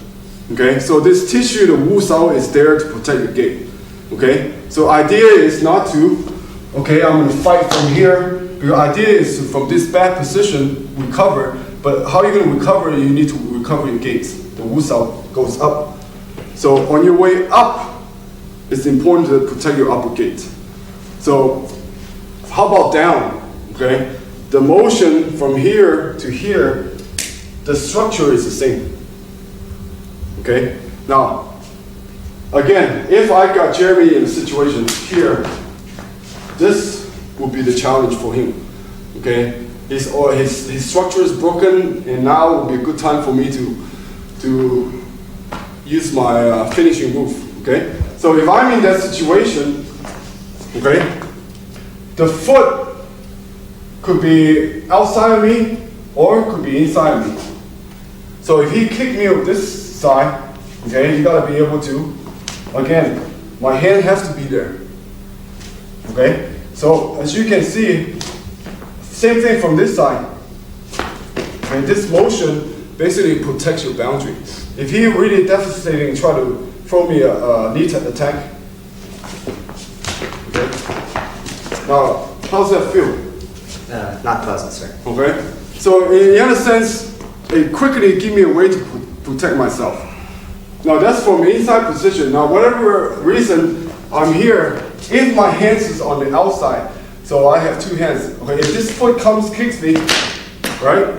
Okay, so this tissue, the Wu Sao, is there to protect the gate. Okay, so idea is not to, okay, I'm going to fight from here. The idea is to, from this bad position, recover. But how are you going to recover? You need to recover your gates. The Wu Sao goes up. So on your way up, it's important to protect your upper gate. So how about down? Okay, the motion from here to here, the structure is the same. Okay, now, again, if I got Jeremy in a situation here, this will be the challenge for him. Okay, his structure is broken, and now will be a good time for me to use my finishing move. Okay, so if I'm in that situation, okay, the foot could be outside of me or it could be inside of me. So if he kicked me with this side, okay, you gotta be able to, again, my hand has to be there. Okay, so as you can see, same thing from this side. And this motion basically protects your boundary. If he really devastating, try to throw me a knee attack. Okay, now how's that feel? Not pleasant, sir. Okay, so in other sense, it quickly give me a way to protect myself. Now that's from inside position. Now whatever reason I'm here, if my hands is on the outside, so I have two hands. Okay, if this foot comes, kicks me, right?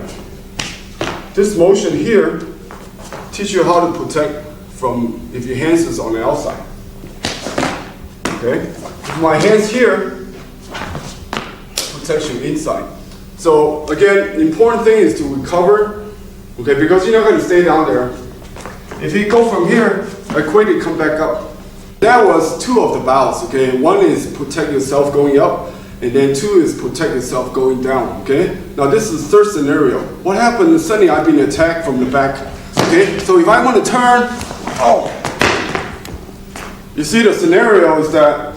This motion here teach you how to protect from if your hands is on the outside. Okay, if my hands here, protection inside. So again, important thing is to recover. Okay, because you're not going to stay down there. If you go from here, I quickly come back up. That was two of the bows, okay? One is protect yourself going up, and then two is protect yourself going down, okay? Now this is the third scenario. What happened is suddenly I've been attacked from the back, okay? So if I want to turn, oh! You see the scenario is that,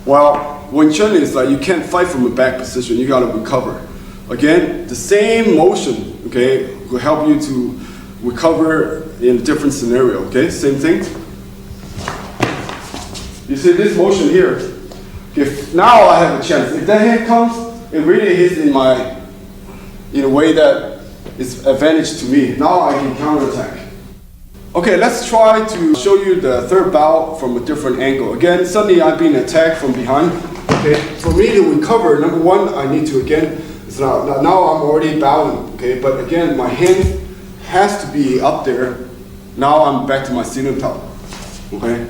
well, Wing Chun is like you can't fight from a back position, you got to recover. Again, the same motion, okay, will help you to recover in a different scenario, okay? Same thing. You see this motion here. Okay, now I have a chance. If that hand comes, it really hits in a way that is advantage to me. Now I can counterattack. Okay, let's try to show you the third bow from a different angle. Again, suddenly I've been attacked from behind. Okay, for me to recover, number one, I need to again, now I'm already bowing, okay? But again, my hand has to be up there. Now I'm back to my ceiling top, okay?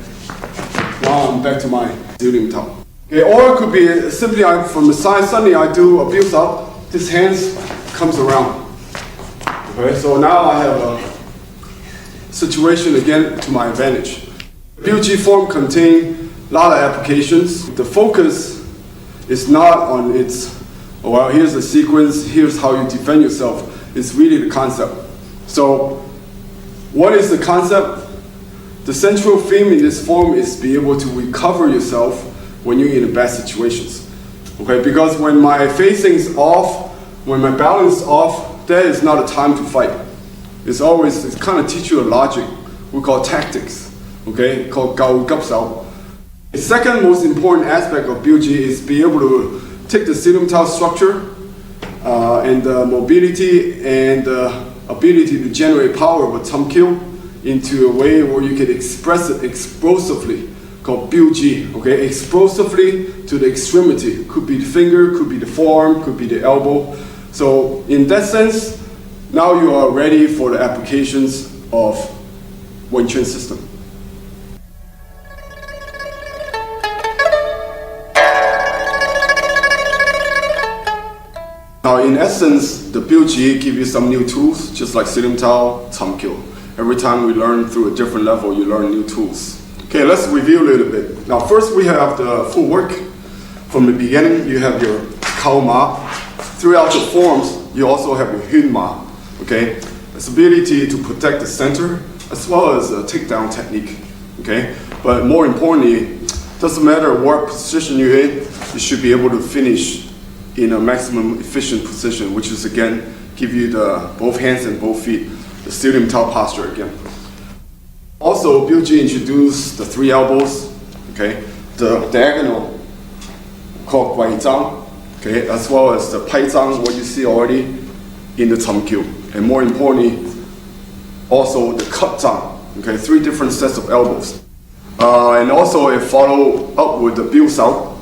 Now I'm back to my ceiling top. Okay, or it could be simply I'm from the side, suddenly I do a build up, this hands comes around. Okay, so now I have a situation again to my advantage. BUG form contain a lot of applications. The focus is not on its, well, here's the sequence, here's how you defend yourself. It's really the concept. So, what is the concept? The central theme in this form is be able to recover yourself when you're in bad situations. Okay, because when my facing is off, when my balance is off, that is not a time to fight. It's kind of teach you a logic, we call tactics, okay, called Gao Gap Sao. The second most important aspect of BUG is be able to take the ceiling tile structure and the mobility and the ability to generate power with Tum Kill into a way where you can express it explosively, called BUG, okay? Explosively to the extremity. Could be the finger, could be the forearm, could be the elbow. So in that sense, now you are ready for the applications of Wing Chun system. Now, in essence, the Biuji give you some new tools, just like Silim Tao, Tamkyo. Every time we learn through a different level, you learn new tools. Okay, let's review a little bit. Now, first we have the full work. From the beginning, you have your Kao Ma. Throughout the forms, you also have your Hun Ma. Okay, its ability to protect the center as well as a takedown technique. Okay, but more importantly, doesn't matter what position you're in, you should be able to finish in a maximum efficient position, which is again give you the both hands and both feet, the Silim Tao posture again. Also, Biuji introduced the 3 elbows, okay, the diagonal called Guai Zhang, okay, as well as the Pai Zhang, what you see already in the Tamkyo. And more importantly, also the Cut Zhang, okay, 3 different sets of elbows. And also it followed up with the Biu Sao,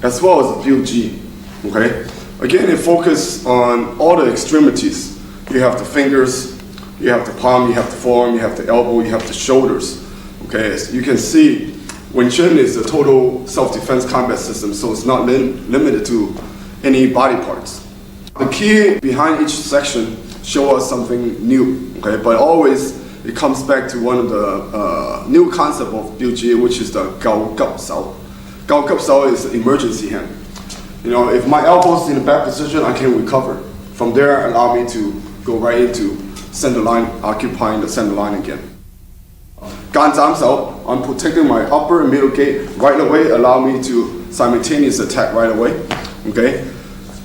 as well as the Biuji, okay. Again, it focuses on all the extremities. You have the fingers, you have the palm, you have the forearm, you have the elbow, you have the shoulders. Okay, as you can see, Wing Chun is a total self-defense combat system, so it's not limited to any body parts. The key behind each section show us something new, okay, but always it comes back to one of the new concept of Biuji, which is the Gao Gap Sao. Gao Gap Sao is an emergency hand. You know, if my elbow's in a bad position, I can recover. From there, allow me to go right into center line, occupying the center line again. Gan Zam Sao, I'm protecting my upper and middle gate right away, allow me to simultaneous attack right away. Okay.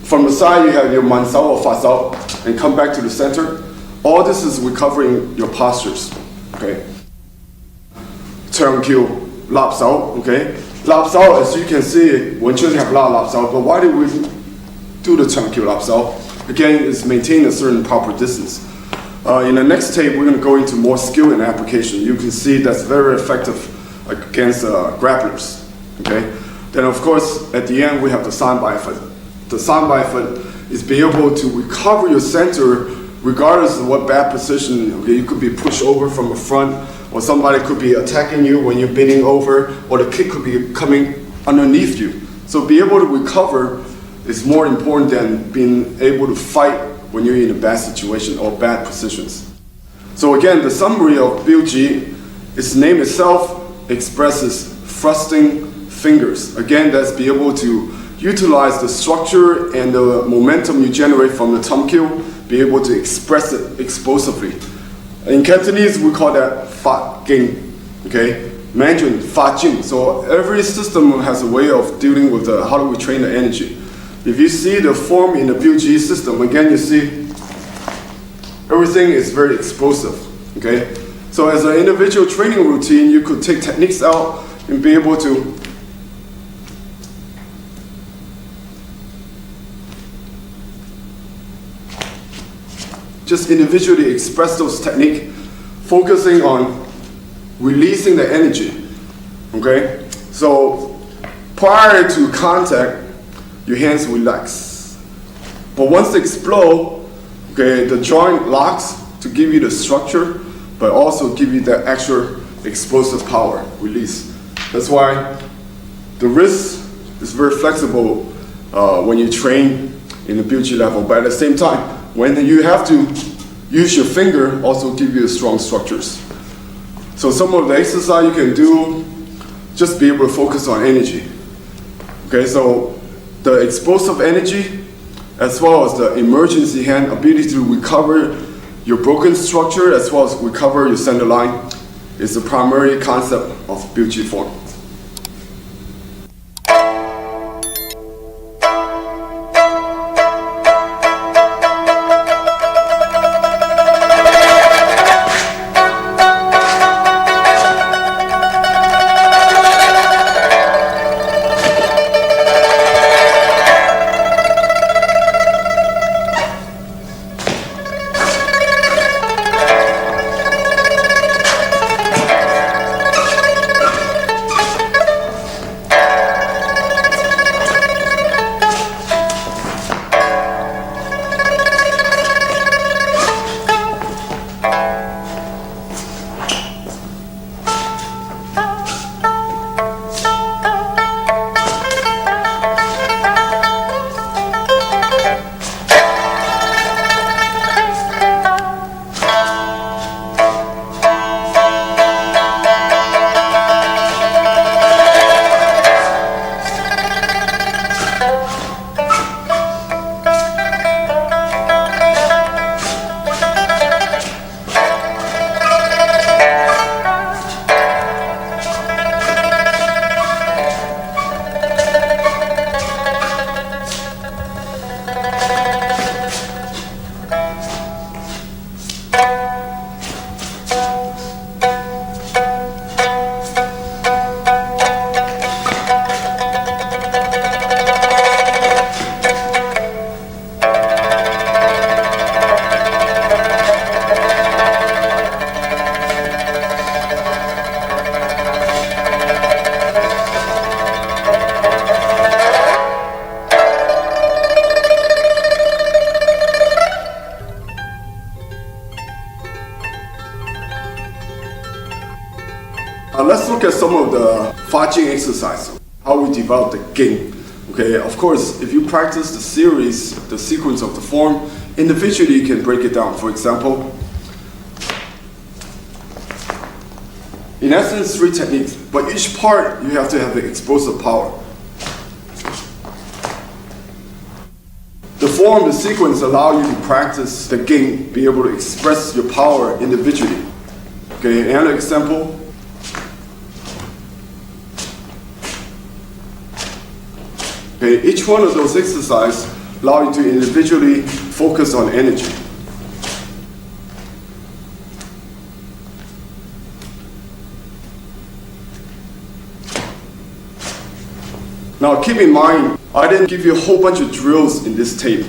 From the side, you have your Man Sao or Fa Sao, and come back to the center. All this is recovering your postures. Okay. Turn Q, Lap Sao. Okay. Lap Sao, as you can see, Wing Chun have a lot of Lap Sao, but why do we do the Turn Q Lap Sao? Again, it's maintain a certain proper distance. In the next tape, we're going to go into more skill and application. You can see that's very effective against grapplers. Okay. Then, of course, at the end, we have the San Bai Foot. The San Bai Foot is be able to recover your center regardless of what bad position. Okay, you could be pushed over from the front, or somebody could be attacking you when you're bending over, or the kick could be coming underneath you. So be able to recover is more important than being able to fight when you're in a bad situation or bad positions. So again, the summary of Biuji, its name itself expresses thrusting fingers. Again, that's be able to utilize the structure and the momentum you generate from the Tamkyo, be able to express it explosively. In Cantonese, we call that Fa Ging, okay? Mandarin, Fa Jing. So every system has a way of dealing with how do we train the energy. If you see the form in the Biuji system, again, you see everything is very explosive, okay? So as an individual training routine, you could take techniques out and be able to just individually express those techniques, focusing on releasing the energy, okay? So prior to contact, your hands relax. But once they explode, okay, the joint locks to give you the structure, but also give you that extra explosive power release. That's why the wrist is very flexible when you train in the Biuji level, but at the same time, when you have to use your finger, also give you strong structures. So some of the exercise you can do, just be able to focus on energy. Okay, so the explosive energy, as well as the emergency hand, ability to recover your broken structure, as well as recover your center line, is the primary concept of Biuji form. Fajing exercise, how we develop the Ging. Okay, of course, if you practice the series, the sequence of the form, individually you can break it down. For example, in essence, 3 techniques, but each part you have to have the explosive power. The form, the sequence allow you to practice the Ging, be able to express your power individually. Okay, another example. Okay, each one of those exercises allow you to individually focus on energy. Now keep in mind, I didn't give you a whole bunch of drills in this tape.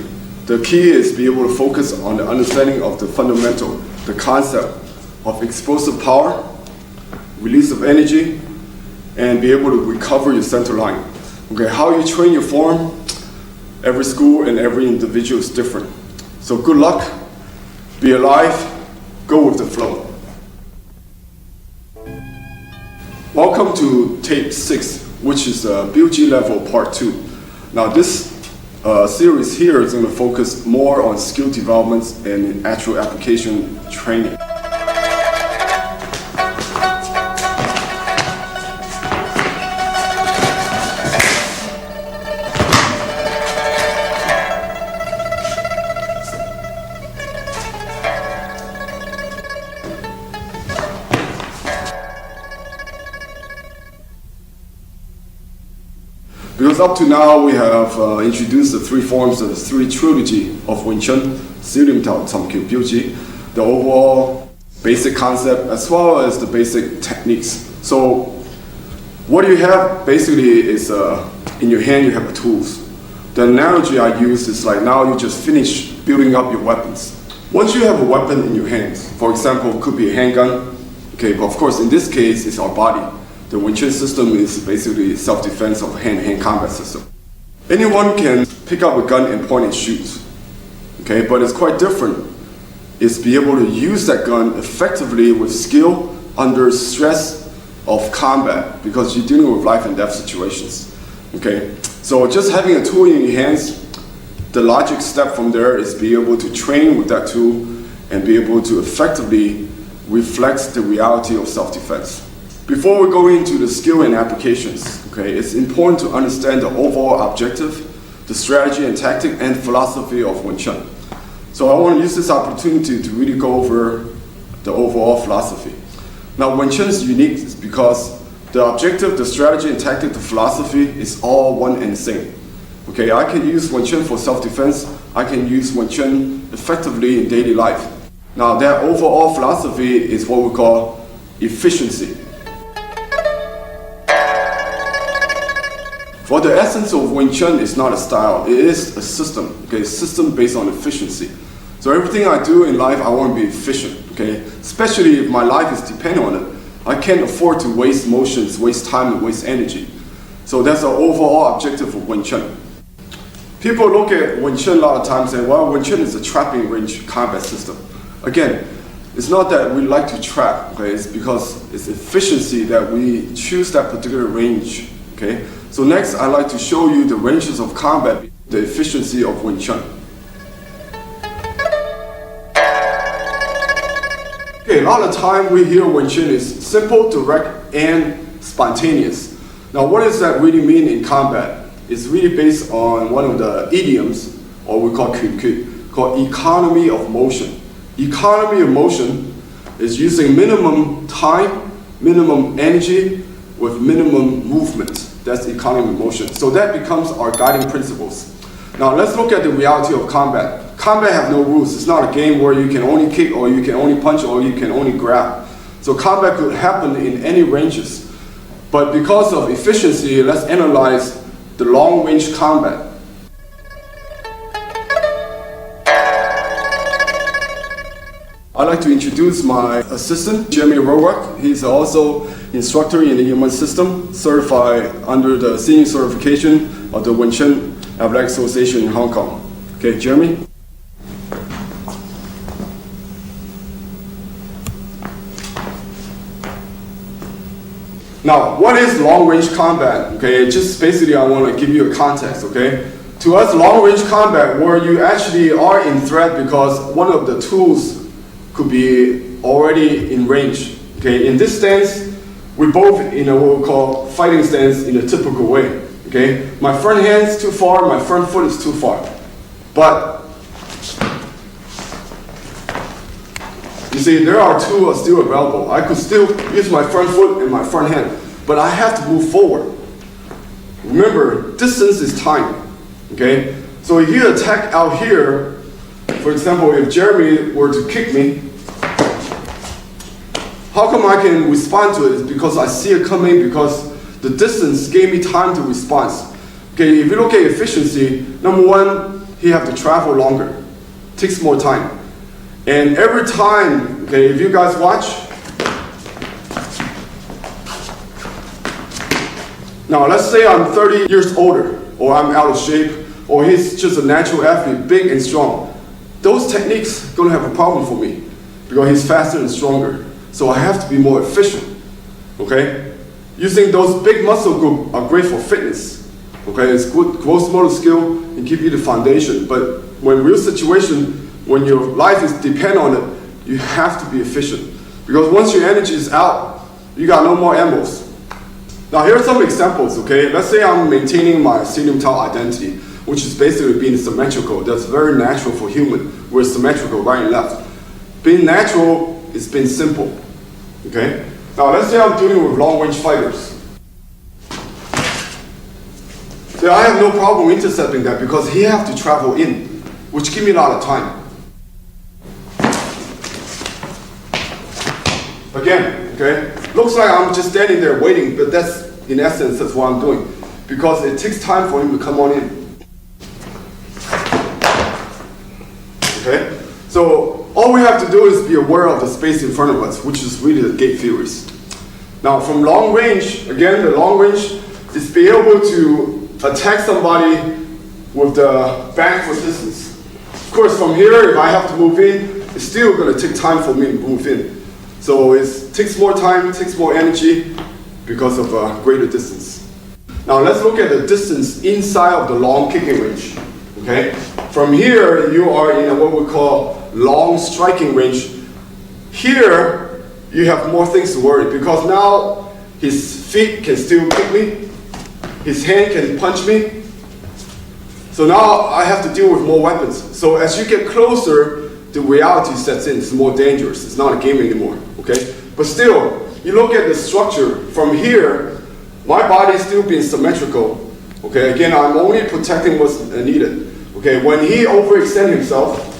The key is be able to focus on the understanding of the fundamental, the concept of explosive power, release of energy, and be able to recover your center line. Okay, how you train your form, every school and every individual is different. So good luck, be alive, go with the flow. Welcome to tape 6, which is BUG level part 2. Now this series here is going to focus more on skill developments and actual application training. Because up to now we have introduced the 3 forms of the 3 trilogy of Wing Chun, Silim Tao Tam Kyu Biuji, the overall basic concept as well as the basic techniques. So what you have basically is in your hand you have the tools. The analogy I use is like now you just finished building up your weapons. Once you have a weapon in your hands, for example, it could be a handgun, okay, but of course in this case it's our body. The Wing Chun system is basically self-defense of hand-to-hand combat system. Anyone can pick up a gun and point and shoot, okay? But it's quite different. It's be able to use that gun effectively with skill under stress of combat because you're dealing with life and death situations, okay? So just having a tool in your hands, the logic step from there is be able to train with that tool and be able to effectively reflect the reality of self-defense. Before we go into the skill and applications, okay, it's important to understand the overall objective, the strategy and tactic and philosophy of Wing Chun. So I want to use this opportunity to really go over the overall philosophy. Now Wing Chun is unique because the objective, the strategy and tactic, the philosophy is all one and the same. Okay, I can use Wing Chun for self-defense, I can use Wing Chun effectively in daily life. Now that overall philosophy is what we call efficiency. For the essence of Wing Chun is not a style, it is a system, okay, a system based on efficiency. So everything I do in life, I want to be efficient, okay, especially if my life is dependent on it. I can't afford to waste motions, waste time, and waste energy. So that's the overall objective of Wing Chun. People look at Wing Chun a lot of times and say, well, Wing Chun is a trapping range combat system. Again, it's not that we like to trap, okay, it's because it's efficiency that we choose that particular range, okay. So next, I'd like to show you the ranges of combat, the efficiency of Wing Chun. Okay, a lot of time we hear Wing Chun is simple, direct, and spontaneous. Now what does that really mean in combat? It's really based on one of the idioms, or we call Kungfu, called economy of motion. Economy of motion is using minimum time, minimum energy, with minimum movement. That's economy of motion. So that becomes our guiding principles. Now let's look at the reality of combat. Combat have no rules. It's not a game where you can only kick or you can only punch or you can only grab. So combat could happen in any ranges. But because of efficiency, let's analyze the long-range combat. I'd like to introduce my assistant, Jeremy Roark. He's also instructor in the human system, certified under the senior certification of the Wing Chun Athletic Association in Hong Kong. Okay, Jeremy? Now, what is long-range combat? Okay, just basically I want to give you a context, okay? To us, long-range combat, where you actually are in threat because one of the tools could be already in range. Okay, in this stance, we both in a what we call fighting stance in a typical way. Okay, my front hand's too far, my front foot is too far. But you see, there are two still available. I could still use my front foot and my front hand, but I have to move forward. Remember, distance is time. Okay, so if you attack out here, for example, if Jeremy were to kick me, how come I can respond to it? It's because I see it coming, because the distance gave me time to respond. Okay, if you look at efficiency, number one, he have to travel longer, takes more time. And every time, okay, if you guys watch, now let's say I'm 30 years older, or I'm out of shape, or he's just a natural athlete, big and strong. Those techniques gonna have a problem for me, because he's faster and stronger. So I have to be more efficient, okay? Using those big muscle groups are great for fitness, okay? It's good gross motor skill and give you the foundation. But when real situation, when your life is depend on it, you have to be efficient. Because once your energy is out, you got no more ammos. Now here are some examples, okay? Let's say I'm maintaining my Silim Tao identity, which is basically being symmetrical. That's very natural for human. We're symmetrical right and left. Being natural is being simple, okay? Now let's say I'm dealing with long-range fighters. So I have no problem intercepting that because he have to travel in, which give me a lot of time. Again, okay? Looks like I'm just standing there waiting, but that's, in essence, that's what I'm doing. Because it takes time for him to come on in. Okay? So all we have to do is be aware of the space in front of us, which is really the gate theories. Now from long range, again, the long range is be able to attack somebody with the back foot distance. Of course, from here, if I have to move in, it's still going to take time for me to move in. So it takes more time, takes more energy because of a greater distance. Now let's look at the distance inside of the long kicking range. Okay? From here, you are in what we call long striking range. Here, you have more things to worry because now his feet can still kick me, his hand can punch me. So now I have to deal with more weapons. So as you get closer, the reality sets in. It's more dangerous. It's not a game anymore. Okay? But still, you look at the structure. From here, my body is still being symmetrical. Okay? Again, I'm only protecting what's needed. Okay? When he overextends himself,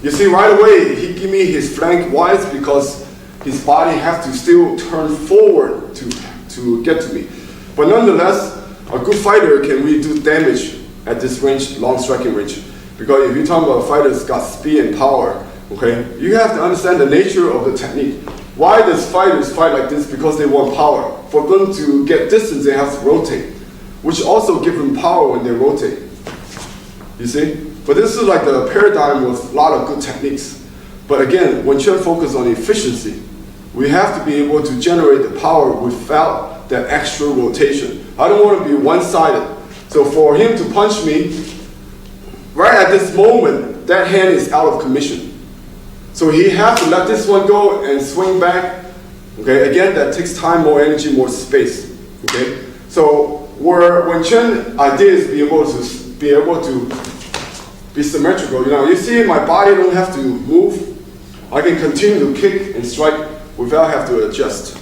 you see right away he give me his flank. Why? It's because his body has to still turn forward to get to me. But nonetheless, a good fighter can really do damage at this range, long striking range. Because if you talk about fighters got speed and power, okay, you have to understand the nature of the technique. Why does fighters fight like this? Because they want power. For them to get distance, they have to rotate, which also gives them power when they rotate. You see? But this is like the paradigm with a lot of good techniques. But again, when you focus on efficiency, we have to be able to generate the power without that extra rotation. I don't want to be one-sided. So for him to punch me, right at this moment, that hand is out of commission. So he has to let this one go and swing back. Okay, again, that takes time, more energy, more space. Okay, so when Chen idea is be able to be symmetrical. You know, you see my body don't have to move. I can continue to kick and strike without have to adjust.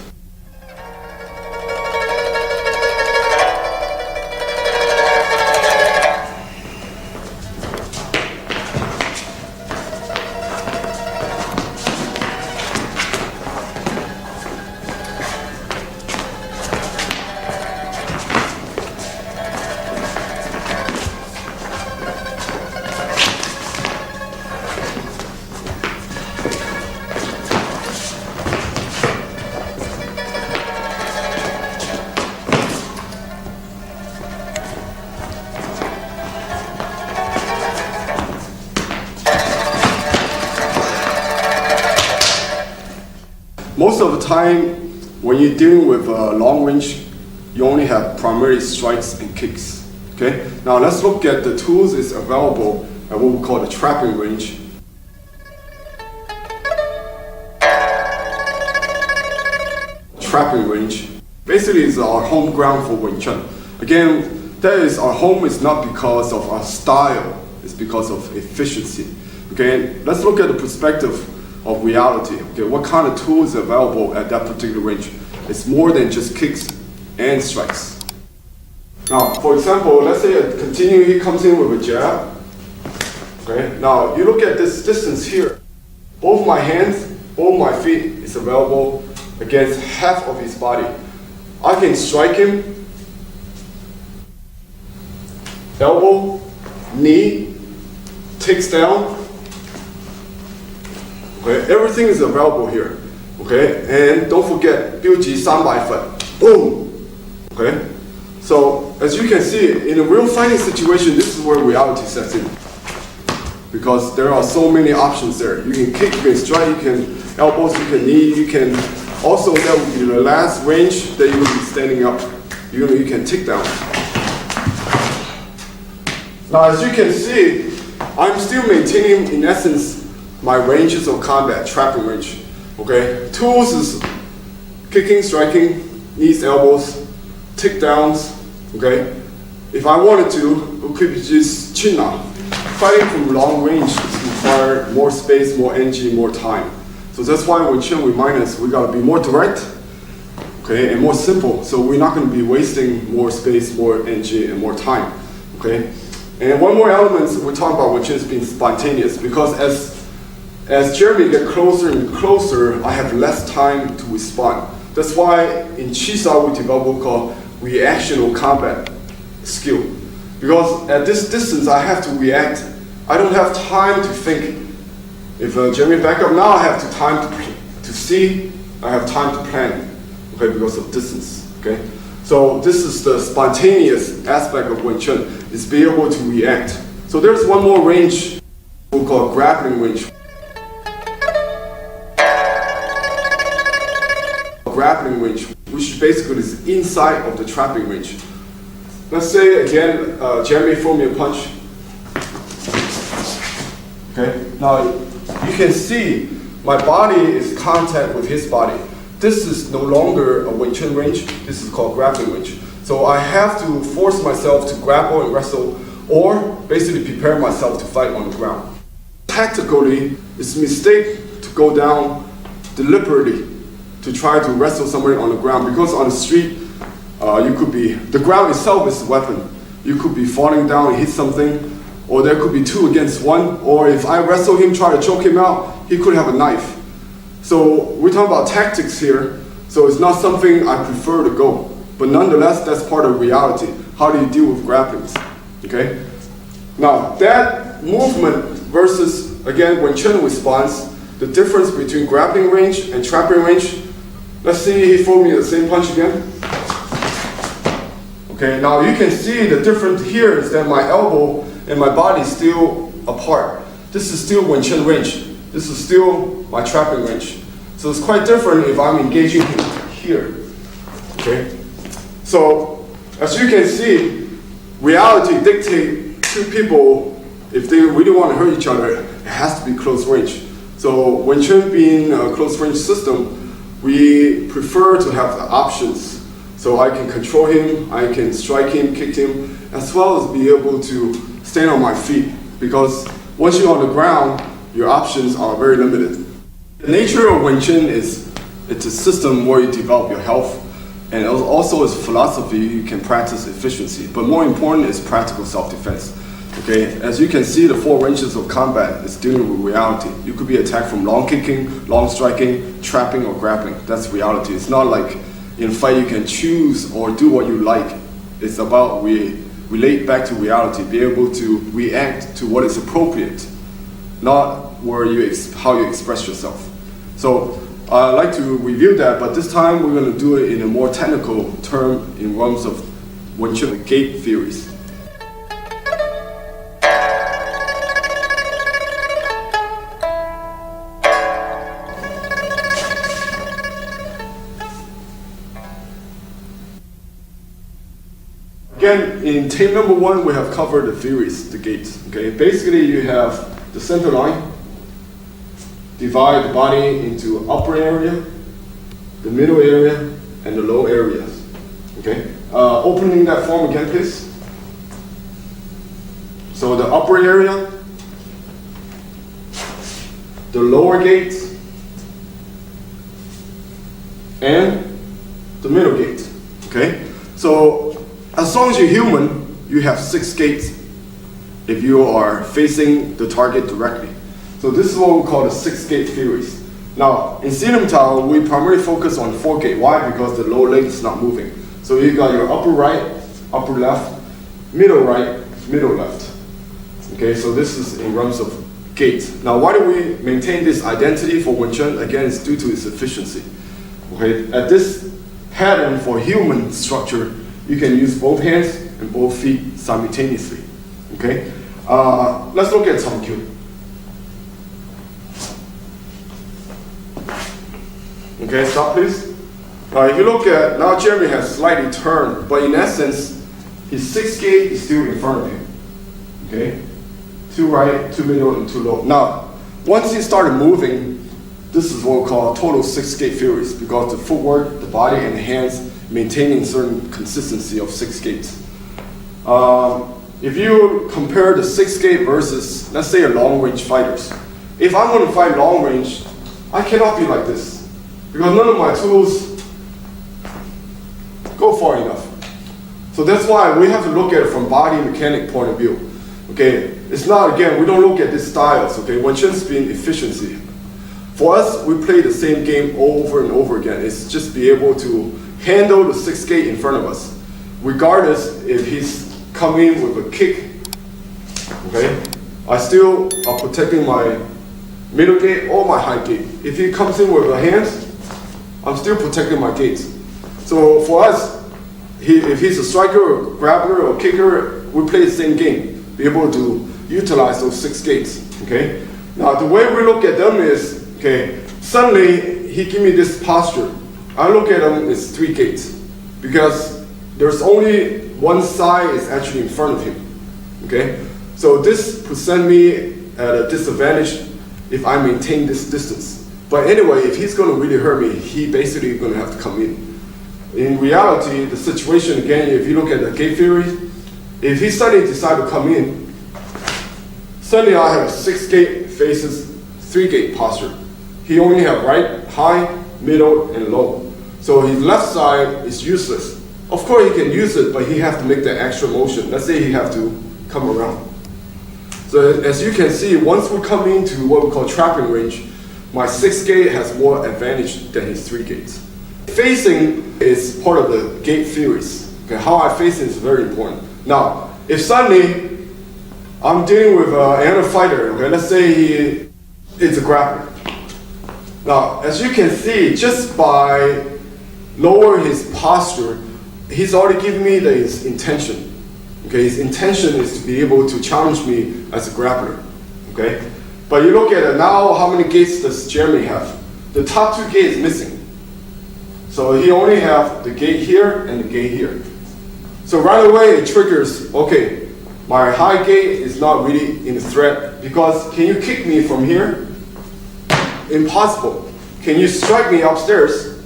Most of the time, when you're dealing with long range, you only have primarily strikes and kicks. Okay. Now let's look at the tools is available at what we call the trapping range. Trapping range basically is our home ground for Wing Chun. Again, that is our home is not because of our style, it's because of efficiency. Okay, let's look at the perspective of reality. Okay, what kind of tools are available at that particular range? It's more than just kicks and strikes. Now, for example, let's say a continue, he comes in with a jab. Okay, now you look at this distance here. Both my hands, both my feet is available against half of his body. I can strike him, elbow, knee, takes down. Okay, everything is available here. Okay, and don't forget, 標指300 foot. Boom. Okay, so as you can see, in a real fighting situation, this is where reality sets in. Because there are so many options there. You can kick, you can strike, you can elbows, you can knee, you can also that would be the last range that you will be standing up. You can take down. Now as you can see, I'm still maintaining in essence my ranges of combat, trapping range. Okay, tools is kicking, striking, knees, elbows, takedowns. Okay, if I wanted to, it could be just chin up. Fighting from long range requires more space, more energy, more time. So that's why when Chin reminds us, we gotta be more direct, okay, and more simple. So we're not gonna be wasting more space, more energy, and more time, okay. And one more element we're talking about, which is being spontaneous, because as Jeremy gets closer and closer, I have less time to respond. That's why in Chisao we develop what we call reactional combat skill. Because at this distance, I have to react. I don't have time to think. If Jeremy back up now, I have time to see. I have time to plan. Okay, because of distance. Okay, so this is the spontaneous aspect of Wing Chun, is be able to react. So there's one more range we call grappling range. Grappling range, which basically is inside of the trapping range. Let's say again, Jeremy throw me a punch. Okay, now you can see my body is contact with his body. This is no longer a Wing Chun range, this is called grappling range. So I have to force myself to grapple and wrestle, or basically prepare myself to fight on the ground. Tactically, it's a mistake to go down deliberately to try to wrestle somebody on the ground, because on the street, you could be, the ground itself is a weapon. You could be falling down and hit something, or there could be 2 against 1, or if I wrestle him, try to choke him out, he could have a knife. So we're talking about tactics here, so it's not something I prefer to go. But nonetheless, that's part of reality. How do you deal with grapplings? Okay? Now, that movement versus, again, Wing Chun response, the difference between grappling range and trapping range, let's see he throw me the same punch again. Okay, now you can see the difference here is that my elbow and my body is still apart. This is still Wing Chun range. This is still my trapping range. So it's quite different if I'm engaging here. Okay, so as you can see, reality dictates to people, if they really want to hurt each other, it has to be close range. So Wing Chun being a close range system, we prefer to have the options. So I can control him, I can strike him, kick him, as well as be able to stand on my feet. Because once you're on the ground, your options are very limited. The nature of Wing Chun is, it's a system where you develop your health, and also as a philosophy, you can practice efficiency. But more important is practical self-defense. Okay, as you can see, the 4 ranges of combat is dealing with reality. You could be attacked from long kicking, long striking, trapping, or grappling. That's reality. It's not like in a fight you can choose or do what you like. It's about relate back to reality, be able to react to what is appropriate, not where how you express yourself. So I'd like to review that, but this time we're going to do it in a more technical term in terms of Wing Chun gate theories. again, in tape number 1, we have covered the theories, the gates. Okay, basically you have the center line, divide the body into upper area, the middle area, and the low areas. Okay, opening that form again, please. So the upper area, the lower gate, and the middle gate. Okay, so as long as you're human, you have 6 gates if you are facing the target directly. So this is what we call the 6-gate theories. Now, in Silam Tao, we primarily focus on 4-gate. Why? Because the lower leg is not moving. So you got your upper right, upper left, middle right, middle left. Okay, so this is in terms of gates. Now, why do we maintain this identity for Wing Chun? Again, it's due to its efficiency. Okay, at this pattern for human structure, you can use both hands and both feet simultaneously. Okay, let's look at some cue. Okay, stop please. If you look at, now Jeremy has slightly turned, but in essence, his 6th gate is still in front of him. Okay, 2 right, 2 middle, and 2 low. Now, once he started moving, this is what we call total 6-gate theories, because the footwork, the body, and the hands maintaining certain consistency of 6 gates. If you compare the 6th gate versus, let's say, a long-range fighters, if I'm going to fight long-range, I cannot be like this, because none of my tools go far enough. So that's why we have to look at it from body mechanic point of view. Okay, it's not, again, we don't look at these styles. Okay, Wing Chun's been efficiency. For us, we play the same game over and over again. It's just be able to handle the 6th gate in front of us, regardless if he's coming with a kick. Okay, I still are protecting my middle gate or my high gate. If he comes in with a hands, I'm still protecting my gates. So for us, if he's a striker or grappler or kicker, we play the same game. Be able to utilize those 6 gates. Okay. Now the way we look at them is, okay, suddenly he give me this posture. I look at him as 3 gates, because there's only one side is actually in front of him. Okay. So this presents me at a disadvantage if I maintain this distance. But anyway, if he's going to really hurt me, he basically going to have to come in. In reality, the situation, again, if you look at the gate theory, if he suddenly decides to come in, suddenly I have a 6-gate faces 3-gate posture. He only have right, high, middle, and low. So his left side is useless. Of course, he can use it, but he have to make that extra motion. Let's say he have to come around. So as you can see, once we come into what we call trapping range, my 6th gate has more advantage than his 3 gates. Facing is part of the gate theories. Okay, how I face it is very important. Now, if suddenly I'm dealing with another fighter, okay, let's say he is a grappler. Now, as you can see, just by lowering his posture, he's already given me his intention. Okay, his intention is to be able to challenge me as a grappler. Okay, but you look at it now, how many gates does Jeremy have? The top 2 gates missing. So he only have the gate here and the gate here. So right away it triggers, okay, my high gate is not really in threat, because can you kick me from here? Impossible. Can you strike me upstairs?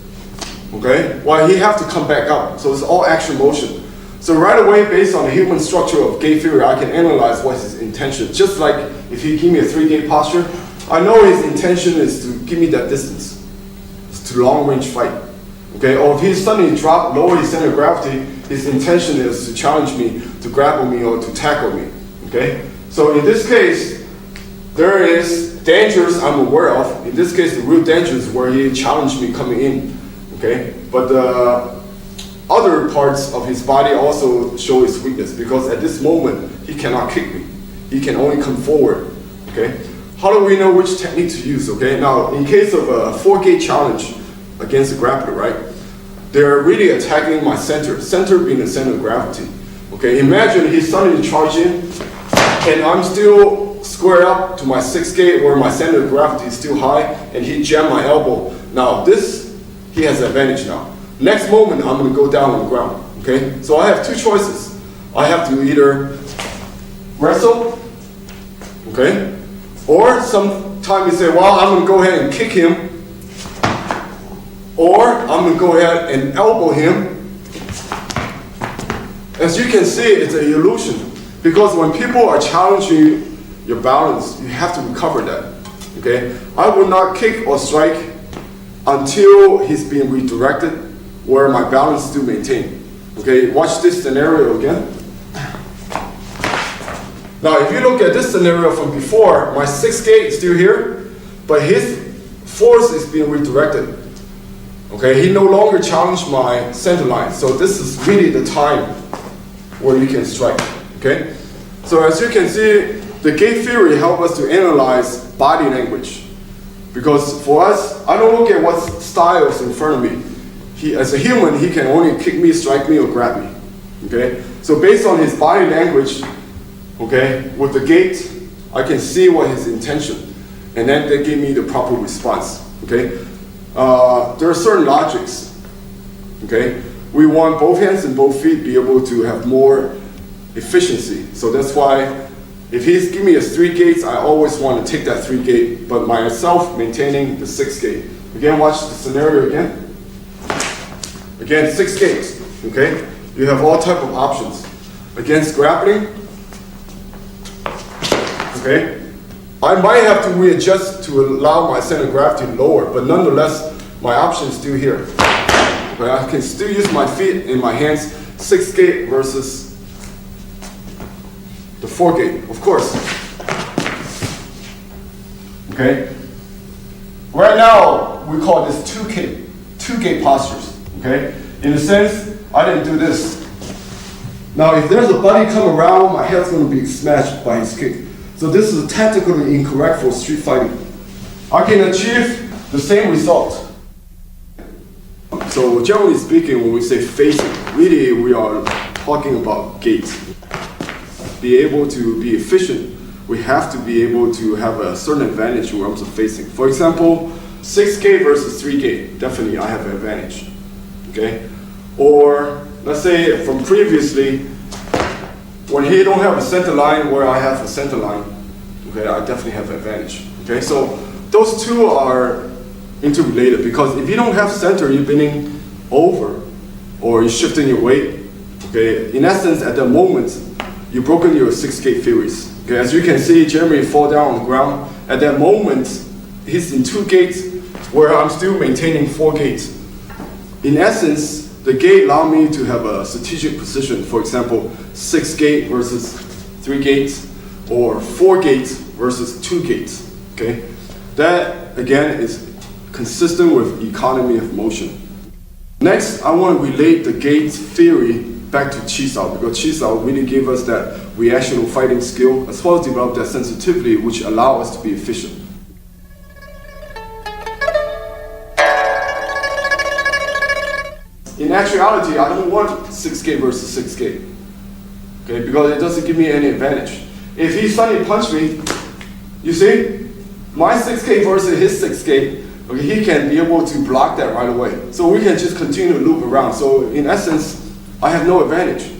Okay, well, he have to come back up. So it's all action motion. So right away, based on the human structure of gate theory, I can analyze what's his intention. Just like if he give me a 3-gate posture, I know his intention is to give me that distance. It's to long-range fight. Okay, or if he suddenly lower his center of gravity, his intention is to challenge me, to grapple me, or to tackle me. Okay, so in this case, there is dangers I'm aware of. In this case, the real danger is where he challenged me coming in. Okay, but the other parts of his body also show his weakness, because at this moment he cannot kick me. He can only come forward. Okay, how do we know which technique to use? Okay, now in case of a 4-gate challenge against a grappler, right? They're really attacking my center being the center of gravity. Okay, imagine he suddenly charged in, and I'm still squared up to my 6th gate where my center of gravity is still high, and he jammed my elbow. Now this, he has advantage now. Next moment, I'm going to go down on the ground. Okay, so I have 2 choices. I have to either wrestle, okay? Or sometimes you say, well, I'm gonna go ahead and kick him, or I'm gonna go ahead and elbow him. As you can see, it's an illusion, because when people are challenging your balance, you have to recover that, okay? I will not kick or strike until he's being redirected, where my balance is still maintained. Okay, watch this scenario again. Now, if you look at this scenario from before, my 6th gate is still here, but his force is being redirected. Okay, he no longer challenged my center line, so this is really the time where you can strike. Okay, so as you can see, the gate theory helps us to analyze body language, because for us, I don't look at what style is in front of me. As a human, he can only kick me, strike me, or grab me. Okay, so based on his body language, okay, with the gate, I can see what his intention, and then they give me the proper response. Okay, there are certain logics. Okay, we want both hands and both feet be able to have more efficiency. So that's why if he's giving me a 3 gates, I always want to take that 3 gate, but myself maintaining the 6 gate. Again, watch the scenario again. Again, 6 gates. Okay, you have all type of options. Against grappling, okay, I might have to readjust to allow my center of gravity lower, but nonetheless, my option is still here. Okay, I can still use my feet and my hands, 6 gate versus the 4 gate, of course. Okay, right now, we call this 2 gate postures. Okay, in a sense, I didn't do this. Now, if there's a buddy come around, my head's going to be smashed by his kick. So this is tactically incorrect for street fighting. I can achieve the same result. So generally speaking, when we say facing, really we are talking about gates. Be able to be efficient, we have to be able to have a certain advantage in terms of facing. For example, 6 gate versus 3 gate, definitely I have an advantage. Okay? Or let's say from previously, when he don't have a center line where I have a center line, okay, I definitely have an advantage. Okay, so those two are interrelated, because if you don't have center, you're bending over or you're shifting your weight. Okay, in essence, at that moment, you've broken your 6 gate theories. Okay, as you can see, Jeremy fall down on the ground. At that moment, he's in 2 gates where I'm still maintaining 4 gates. In essence, the gate allow me to have a strategic position. For example, 6 gate versus 3 gates, or 4 gates versus 2 gates. Okay, that again is consistent with economy of motion. Next, I want to relate the gate theory back to Chi-Sao, because Chi-Sao really gave us that reactional fighting skill, as well as develop that sensitivity, which allow us to be efficient. In actuality, I don't want 6 gate versus 6 gate, okay, because it doesn't give me any advantage. If he suddenly punched me, you see, my 6 gate versus his 6 gate, okay, he can be able to block that right away. So we can just continue to loop around. So in essence, I have no advantage.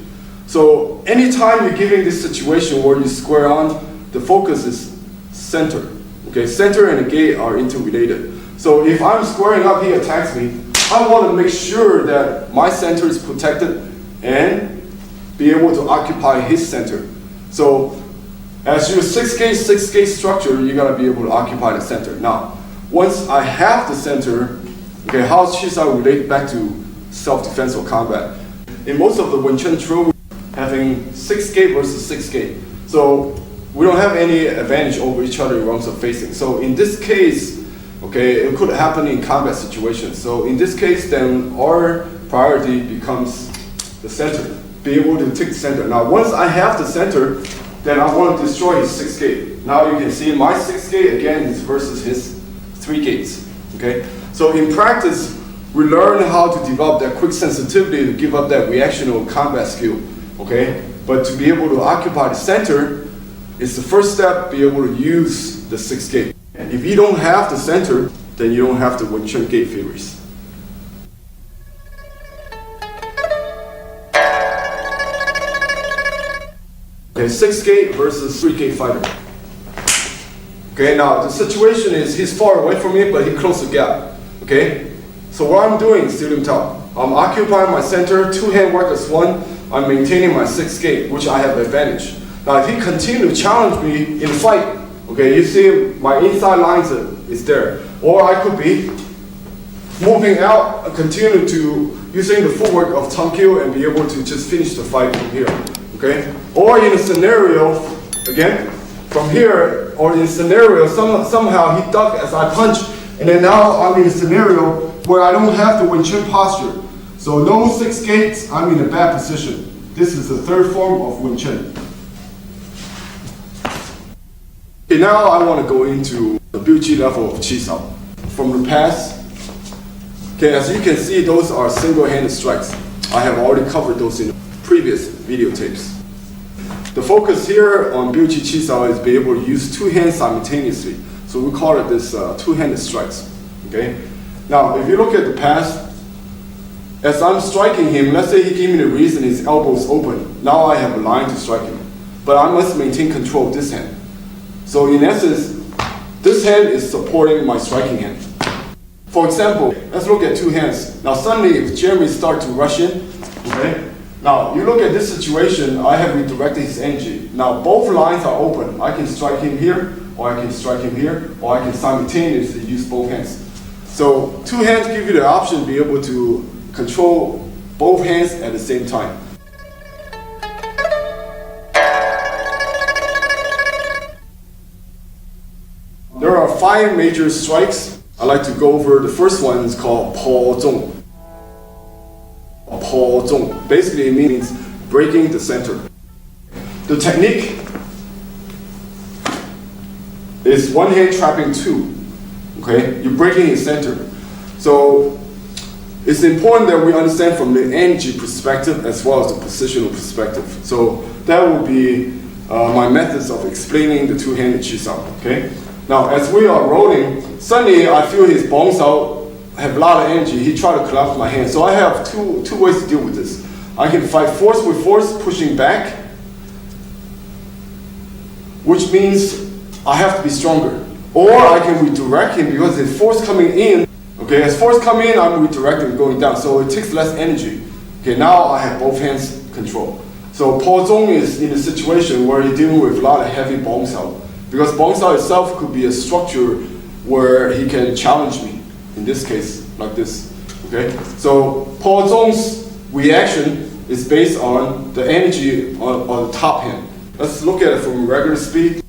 So anytime you're giving this situation where you square on, the focus is center. Okay, center and the gate are interrelated. So if I'm squaring up, he attacks me, I want to make sure that my center is protected and be able to occupy his center. So as your 6 gate structure, you got to be able to occupy the center. Now, once I have the center, okay, how does Chi-Sao relate back to self-defense or combat? In most of the Wing Chun drill, having 6 gate versus 6 gate. So we don't have any advantage over each other in terms of facing. So in this case, okay, it could happen in combat situations. So in this case, then our priority becomes the center. Be able to take the center. Now, once I have the center, then I want to destroy his 6 gate. Now you can see my 6 gate again is versus his 3 gates. Okay, so in practice, we learn how to develop that quick sensitivity to give up that reactional combat skill. Okay, but to be able to occupy the center is the first step. Be able to use the 6 gate. If you don't have the center, then you don't have the Wing Chun gate theories. Okay, 6-gate versus 3-gate fighter. Okay, now the situation is he's far away from me, but he closed the gap. Okay, so what I'm doing is still top. I'm occupying my center, 2-hand work as one. I'm maintaining my 6-gate, which I have advantage. Now if he continue to challenge me in fight, okay, you see my inside lines is there. Or I could be moving out and continue to using the footwork of Tankyo and be able to just finish the fight from here. Okay? Or in a scenario, again, from here, or in a scenario, somehow he ducked as I punch, and then now I'm in a scenario where I don't have the Wing Chun posture. So no 6 gates, I'm in a bad position. This is the third form of Wing Chun. Okay, now I want to go into the Biuji level of Chi Sao. From the past, okay, as you can see, those are single-handed strikes. I have already covered those in previous videotapes. The focus here on Biuji Chi Sao is be able to use 2 hands simultaneously. So we call it this 2-handed strikes. Okay. Now, if you look at the past, as I'm striking him, let's say he gave me the reason his elbow is open. Now I have a line to strike him, but I must maintain control of this hand. So in essence, this hand is supporting my striking hand. For example, let's look at 2 hands. Now suddenly, if Jeremy starts to rush in, okay. Now you look at this situation. I have redirected his energy. Now both lines are open. I can strike him here, or I can strike him here, or I can simultaneously use both hands. So 2 hands give you the option to be able to control both hands at the same time. There are 5 major strikes. I like to go over. The first one is called Po Zong. Po Zong. Basically it means breaking the center. The technique is 1 hand trapping 2. Okay, you're breaking his center. So it's important that we understand from the energy perspective as well as the positional perspective. So that will be my methods of explaining the 2-handed Chi Sao. Okay. Now as we are rolling, suddenly I feel his bong sao have a lot of energy. He tried to collapse my hand. So I have two ways to deal with this. I can fight force with force, pushing back, which means I have to be stronger. Or I can redirect him because there's force coming in. Okay, as force come in, I'm redirecting going down. So it takes less energy. Okay, now I have both hands control. So Po Zong is in a situation where he's dealing with a lot of heavy bong sao. Because bong sao itself could be a structure where he can challenge me. In this case, like this. Okay, so Po Zong's reaction is based on the energy on the top hand. Let's look at it from regular speed.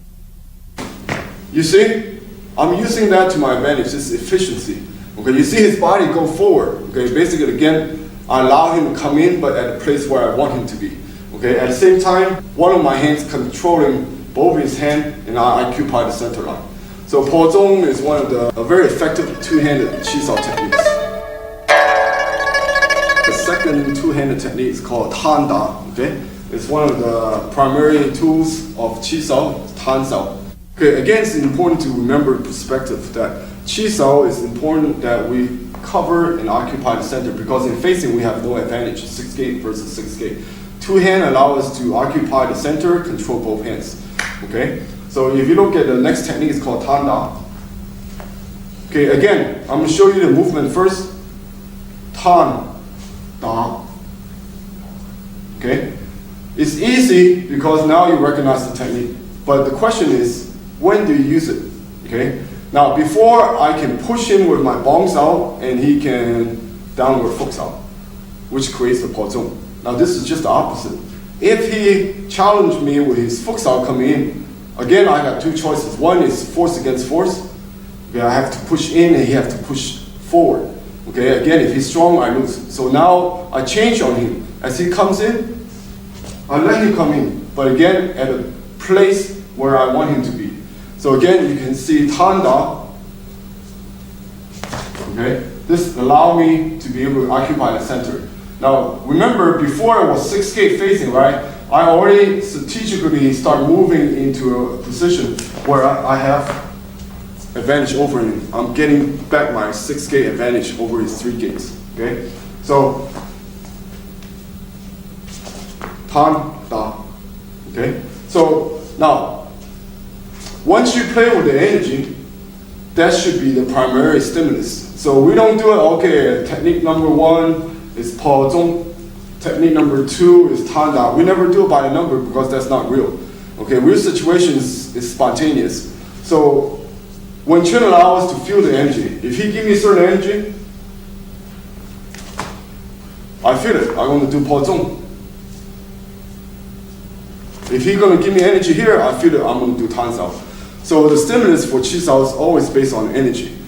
You see, I'm using that to my advantage. This efficiency. Okay, you see his body go forward. Okay, basically again, I allow him to come in, but at a place where I want him to be. Okay, at the same time, one of my hands controlling both his hand, and I occupy the center line. So Po Zong is one of the very effective 2-handed Chi Sao techniques. The second 2-handed technique is called Tan Da. Okay, it's one of the primary tools of Chi Sao, Tan Sao. Okay, again, it's important to remember the perspective that Chi Sao is important that we cover and occupy the center, because in facing we have no advantage, 6-gate versus 6-gate. 2-hand allow us to occupy the center, control both hands. Okay, so if you look at the next technique, it's called Tan Da. Okay, again, I'm going to show you the movement first. Tan Da. Okay, it's easy because now you recognize the technique. But the question is, when do you use it? Okay, now before I can push him with my bong sao and he can downward fuk sao, which creates the Po Zong. Now this is just the opposite. If he challenged me with his fuk sao coming in, again I got 2 choices. One is force against force. Okay, I have to push in and he has to push forward. Okay, again if he's strong I lose. So now I change on him. As he comes in, I let him come in, but again at a place where I want him to be. So again you can see Tan Da. Okay, this allows me to be able to occupy the center. Now, remember, before it was 6-gate facing, right? I already strategically start moving into a position where I have advantage over him. I'm getting back my 6-gate advantage over his 3 gates, okay? So, Tan Da, okay? So now, once you play with the energy, that should be the primary stimulus. So we don't do it, okay, technique number 1 is 跑中, technique number 2 is 摊打. We never do it by a number because that's not real. Okay, real situations is spontaneous. So when Chen allows us to feel the energy, if he give me a certain energy, I feel it. I'm going to do 跑中. If he's going to give me energy here, I feel it. I'm going to do 摊扫. So the stimulus for Qi Sao is always based on energy.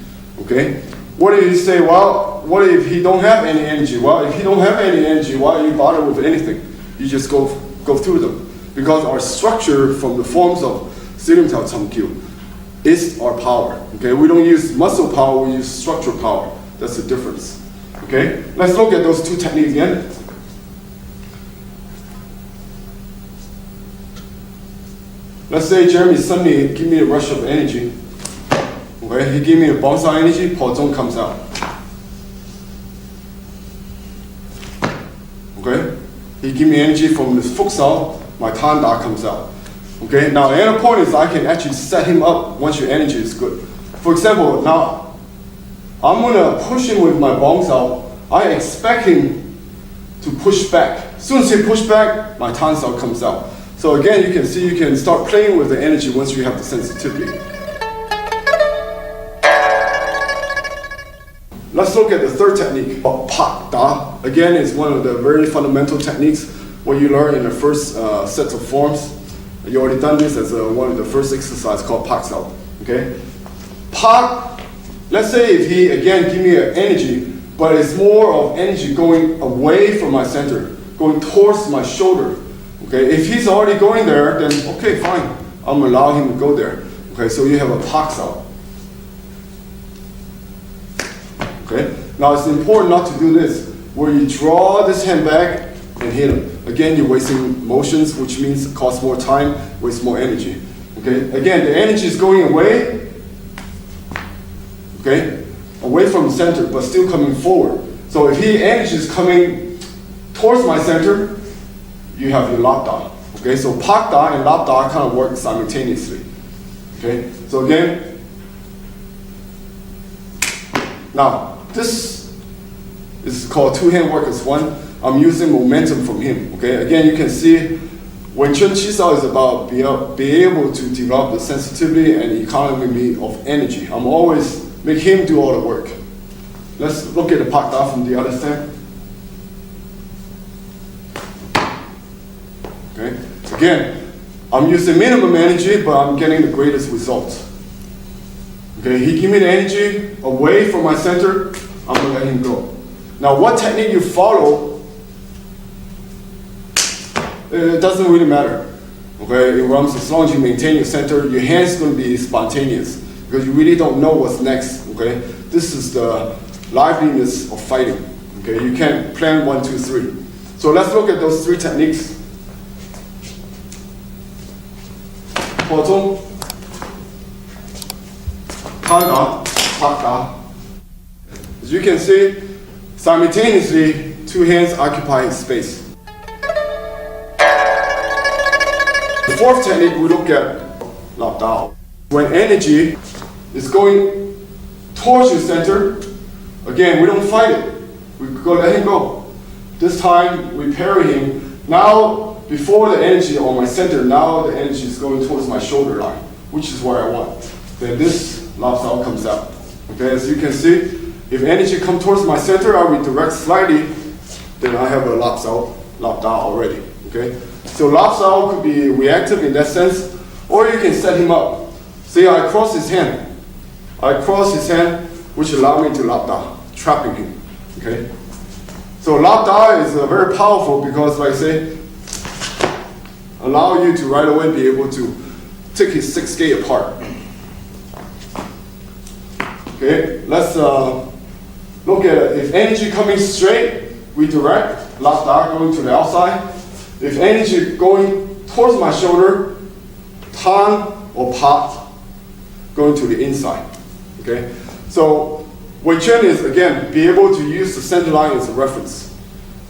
Okay? What if you say, well, what if he don't have any energy? Well, if he don't have any energy, why are you bother with anything? You just go through them. Because our structure from the forms of Sirim Tao Cham Kyu is our power. Okay? We don't use muscle power, we use structural power. That's the difference. Okay? Let's look at those two techniques again. Let's say Jeremy suddenly give me a rush of energy. Okay, he give me a bonsai energy, 跑中 comes out. Okay, he give me energy from this futsal, my 摊打 comes out. Okay, now the other point is I can actually set him up once your energy is good. For example, now I'm gonna push him with my bonsai. I expect him to push back. As soon as he push back, my 摊扫 comes out. So again, you can see you can start playing with the energy once you have the sensitivity. Let's look at the third technique, Pak Da. Again, it's one of the very fundamental techniques what you learn in the first set of forms. You already done this as one of the first exercise called Pak Sao. Okay? Pak, let's say if he again give me an energy, but it's more of energy going away from my center, going towards my shoulder. Okay, if he's already going there, then okay, fine. I'm allow him to go there. Okay, so you have a Pak Sao. Okay, now it's important not to do this, where you draw this hand back and hit him. Again, you're wasting motions, which means it costs more time, wastes more energy. Okay, again, the energy is going away. Okay, away from the center, but still coming forward. So if he energy is coming towards my center, you have your lap da. Okay, so Pak Da and lap da kind of work simultaneously. Okay, so again, now this is called two hand work as one. I'm using momentum from him. Okay, again, you can see when Chen Qi Sao is about be able to develop the sensitivity and economy of energy. I'm always make him do all the work. Let's look at the Pak Da from the other side. Okay. Again, I'm using minimum energy, but I'm getting the greatest results. Okay, he give me the energy away from my center, I'm gonna let him go. Now, what technique you follow, it doesn't really matter. Okay, as long as you maintain your center, your hands gonna be spontaneous because you really don't know what's next. Okay, this is the liveliness of fighting. Okay, you can't plan 1, 2, 3. So let's look at those three techniques. 火中 Pak Da. As you can see, simultaneously, two hands occupy space. The fourth technique we look at, lap da. When energy is going towards your center, again, we don't fight it. We go let him go. This time, we parry him. Now, before the energy on my center, now the energy is going towards my shoulder line, which is where I want. Then this lap sao comes out. Okay, as you can see, if energy comes towards my center, I redirect slightly, then I have a lap sao, lap da already. Okay, so lap sao could be reactive in that sense, or you can set him up. See, I cross his hand. Which allow me to lap da, trapping him. Okay, so lap da is very powerful because, like I say, allow you to right away be able to take his 6K apart. Okay, let's look at it. If energy coming straight, we direct, lap da going to the outside. If energy going towards my shoulder, tan or pat going to the inside. Okay, so Wei Chen is, again, be able to use the center line as a reference.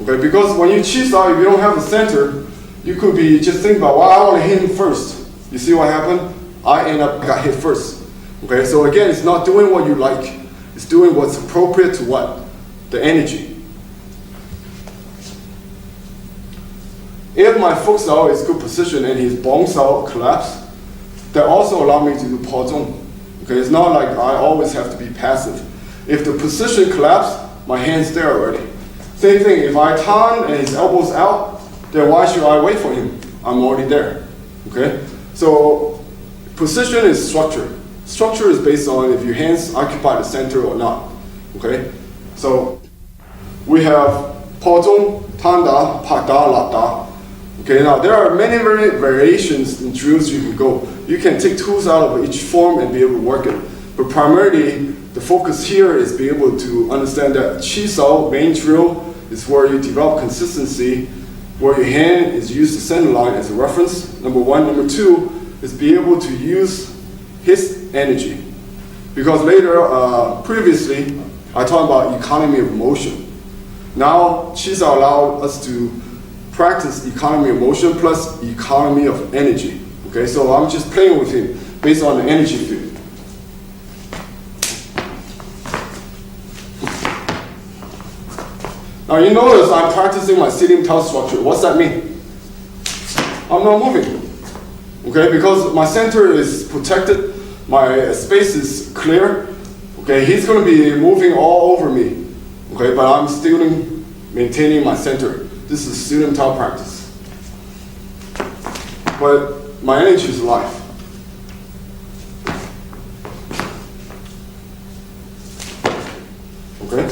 Okay, because when you Qi Sao, if you don't have a center, You could be just thinking about, well, I want to hit him first. You see what happened? I got hit first. Okay, so again, it's not doing what you like. It's doing what's appropriate to what? The energy. If my foot sao is good position and his bong sao collapse, that also allow me to do po zong. Okay, it's not like I always have to be passive. If the position collapse, my hand's there already. Same thing, if I turn and his elbow's out, then why should I wait for him? I'm already there. Okay? So position is structure. Structure is based on if your hands occupy the center or not. Okay? So we have po zong, tan da, pak da, lap da. Okay, now there are many variations in drills you can go. You can take tools out of each form and be able to work it. But primarily, the focus here is be able to understand that Chi Sao main drill is where you develop consistency, where your hand is used the center line as a reference, number one. Number two is be able to use his energy. Because later, previously, I talked about economy of motion. Now, Chi Sao allowed us to practice economy of motion plus economy of energy. Okay, so I'm just playing with him based on the energy field. Now you notice I'm practicing my sitting tau structure. What's that mean? I'm not moving. Okay, because my center is protected, my space is clear. Okay, he's going to be moving all over me. Okay, but I'm still maintaining my center. This is student tau practice. But my energy is alive. Okay?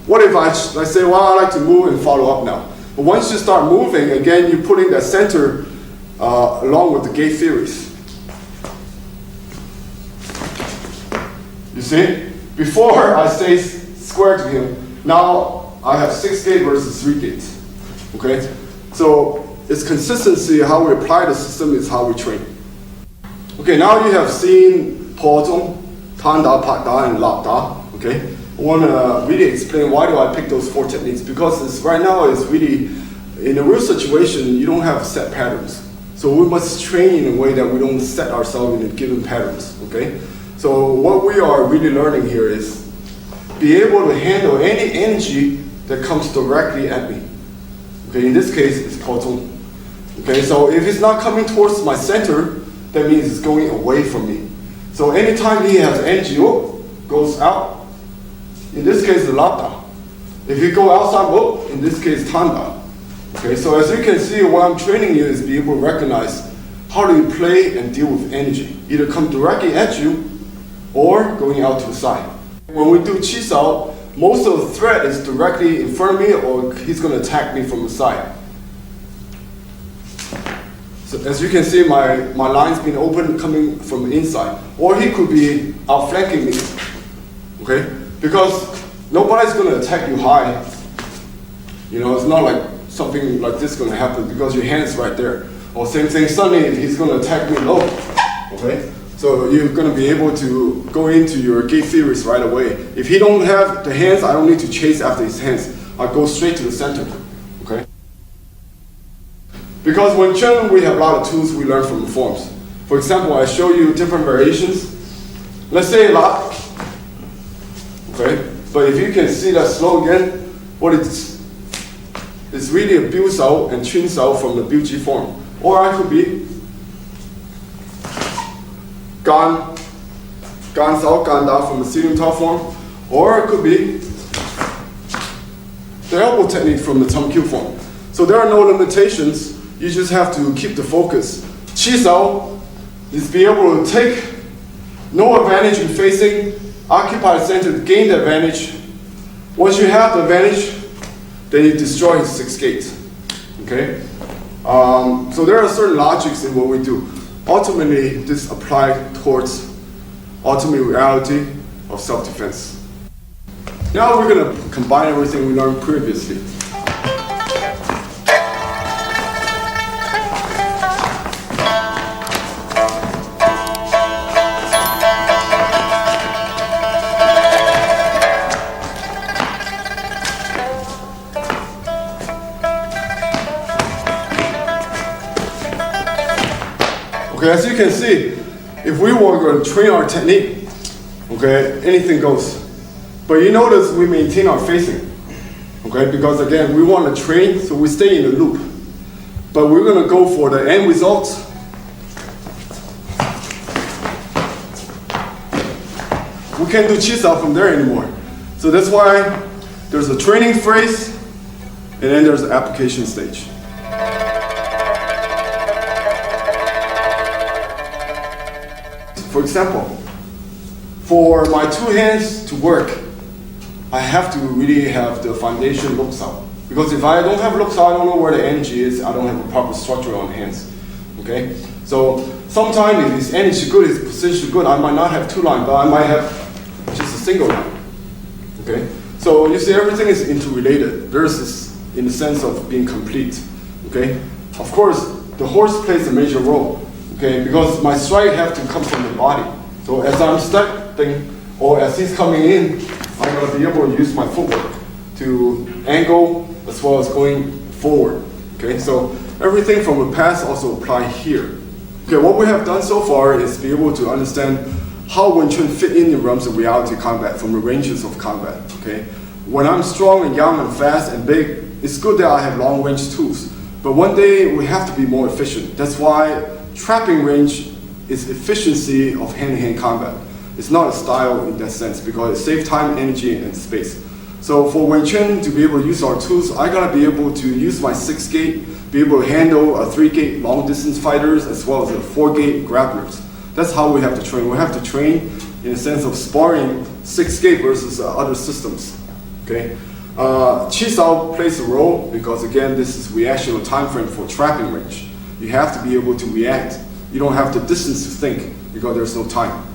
What if I say, well, I like to move and follow up now. But once you start moving, again, you're putting that center along with the gate theories. You see? Before I stay square to him, now I have 6 gate versus 3 gates. Okay? So it's consistency. How we apply the system is how we train. Okay, now you have seen po zong, tan da, pak da, and lap da. Okay? I want to really explain why do I pick those 4 techniques. Because right now it's really, in a real situation, you don't have set patterns. So we must train in a way that we don't set ourselves in a given patterns. Okay? So what we are really learning here is be able to handle any energy that comes directly at me. Okay, in this case, it's po zong. Okay, so if it's not coming towards my center, that means it's going away from me. So anytime he has energy, goes out. In this case, it's lap da. If you go outside, in this case, tan da. Okay, so as you can see, what I'm training you is be able to recognize how do you play and deal with energy. Either come directly at you, or going out to the side. When we do Chi Sao, most of the threat is directly in front of me, or he's going to attack me from the side. So as you can see, my line's been open coming from the inside. Or he could be outflanking me. Okay? Because nobody's going to attack you high. You know, it's not like something like this going to happen because your hand's right there. Or same thing, suddenly he's going to attack me low. Okay? So you're going to be able to go into your gate theories right away. If he don't have the hands, I don't need to chase after his hands. I go straight to the center. Okay? Because when Chen, we have a lot of tools we learn from the forms. For example, I show you different variations. Let's say lap. Okay? But if you can see that slow again, what it's really a biu sao and chin sao from the biu ji form. Or I could be gan sao, gan da from the sitting tau form. Or it could be the elbow technique from the Tum Kyu form. So there are no limitations. You just have to keep the focus. Chi Sao is be able to take no advantage in facing, occupy the center, gain the advantage. Once you have the advantage, then you destroy his 6 gates. Okay? So there are certain logics in what we do. Ultimately, this applies towards ultimate reality of self-defense. Now we're going to combine everything we learned previously. Okay, as you can see, if we were going to train our technique, okay, anything goes. But you notice we maintain our facing, okay, because again, we want to train, so we stay in the loop. But we're going to go for the end result. We can't do Chi-Sao from there anymore. So that's why there's a training phase, and then there's the application stage. For example, for my two hands to work, I have to really have the foundation looks out. Because if I don't have looks out, I don't know where the energy is, I don't have a proper structure on the hands. Okay? So sometimes if his energy good, his position good, I might not have two lines, but I might have just a single line. Okay? So you see everything is interrelated. There's this in the sense of being complete. Okay? Of course, the horse plays a major role. Okay, because my strike have to come from the body. So as I'm stepping, or as he's coming in, I'm going to be able to use my footwork to angle as well as going forward. Okay, so everything from the past also apply here. Okay, what we have done so far is be able to understand how Wing Chun fit in the realms of reality combat, from the ranges of combat. Okay, when I'm strong and young and fast and big, it's good that I have long range tools. But one day we have to be more efficient. That's why trapping range is efficiency of hand-to-hand combat. It's not a style in that sense because it saves time, energy, and space. So for Wing Chun to be able to use our tools, I gotta be able to use my 6-gate, be able to handle a 3-gate long-distance fighters as well as a 4-gate grapplers. That's how we have to train. We have to train in a sense of sparring 6-gate versus other systems. Okay. Chi-Sao plays a role because again, this is reactional time frame for trapping range. You have to be able to react. You don't have the distance to think because there's no time.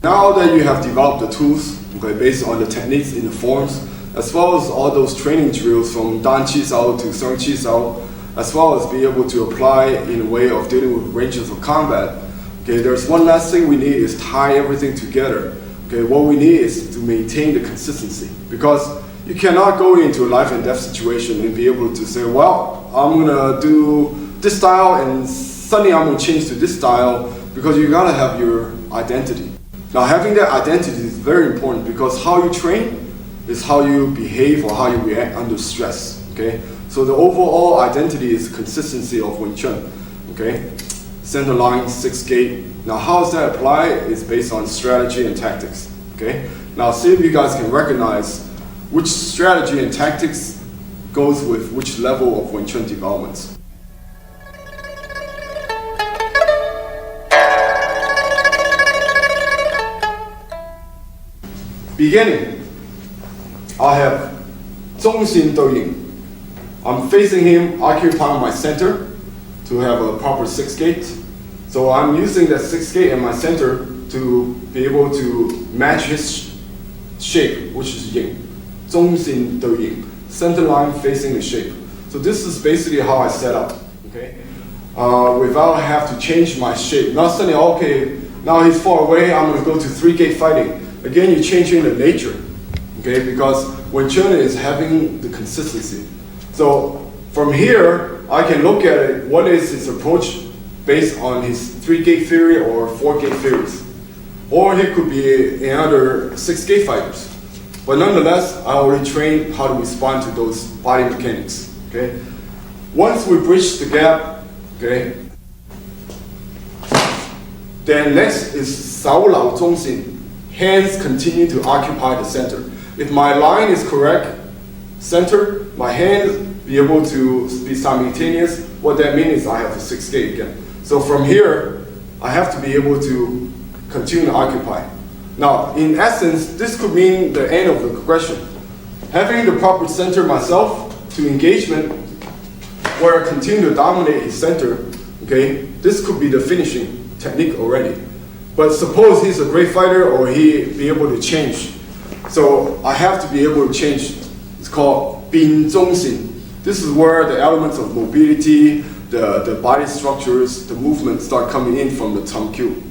Now that you have developed the tools, okay, based on the techniques in the forms, as well as all those training drills from Dan Chi-Sao to Sung Chi-Sao, as well as be able to apply in a way of dealing with ranges of combat, okay, there's one last thing we need is tie everything together. Okay, what we need is to maintain the consistency because you cannot go into a life and death situation and be able to say, well, I'm gonna do this style and suddenly I'm going to change to this style because you got to have your identity. Now having that identity is very important because how you train is how you behave or how you react under stress. Okay, so the overall identity is consistency of Wing Chun. Okay, center line, 6-gate. Now how does that apply? It's based on strategy and tactics. Okay, now see if you guys can recognize which strategy and tactics goes with which level of Wing Chun developments. Beginning, I have Zhong Xin Dou Ying. I'm facing him, occupying my center to have a proper 6-gate. So I'm using that 6-gate in my center to be able to match his shape, which is Ying. Zhong Xin Dou Ying. Center line facing the shape. So this is basically how I set up, okay? Without having to change my shape. Not suddenly, okay, now he's far away, I'm gonna go to 3-gate fighting. Again, you're changing the nature, okay? Because Wing Chun is having the consistency. So from here, I can look at it, what is his approach based on his 3-gate theory or 4-gate theories. Or he could be another 6-gate fighters. But nonetheless, I already trained how to respond to those body mechanics, okay? Once we bridge the gap, okay, then next is Sao Lao Zhong Xin. Hands continue to occupy the center. If my line is correct, center, my hands be able to be simultaneous. What that means is I have a 6-gate again. So from here, I have to be able to continue to occupy. Now, in essence, this could mean the end of the progression. Having the proper center myself to engagement, where I continue to dominate his center, okay, this could be the finishing technique already. But suppose he's a great fighter or he be able to change. So I have to be able to change. It's called Bin Zhong Xin. This is where the elements of mobility, the body structures, the movement start coming in from the Tang Q.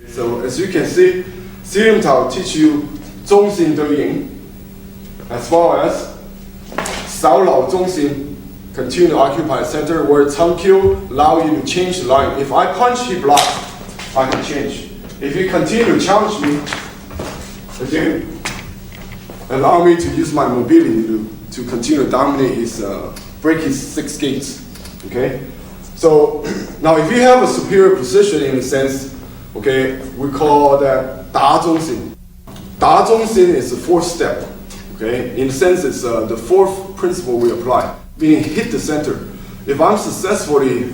So as you can see, Serum Tao teach you Zhong Xin Dou Ying, as well as Sao Lao Zhong Xin, continue to occupy the center, where Tang Q allow you to change the line. If I punch, he blocks. I can change. If you continue to challenge me, again, allow me to use my mobility to continue to dominate his, break his 6 gates, okay? So, now if you have a superior position in a sense, okay, we call that 打中心. 打中心is the 4th step, okay? In a sense, it's the 4th principle we apply, meaning hit the center. If I'm successfully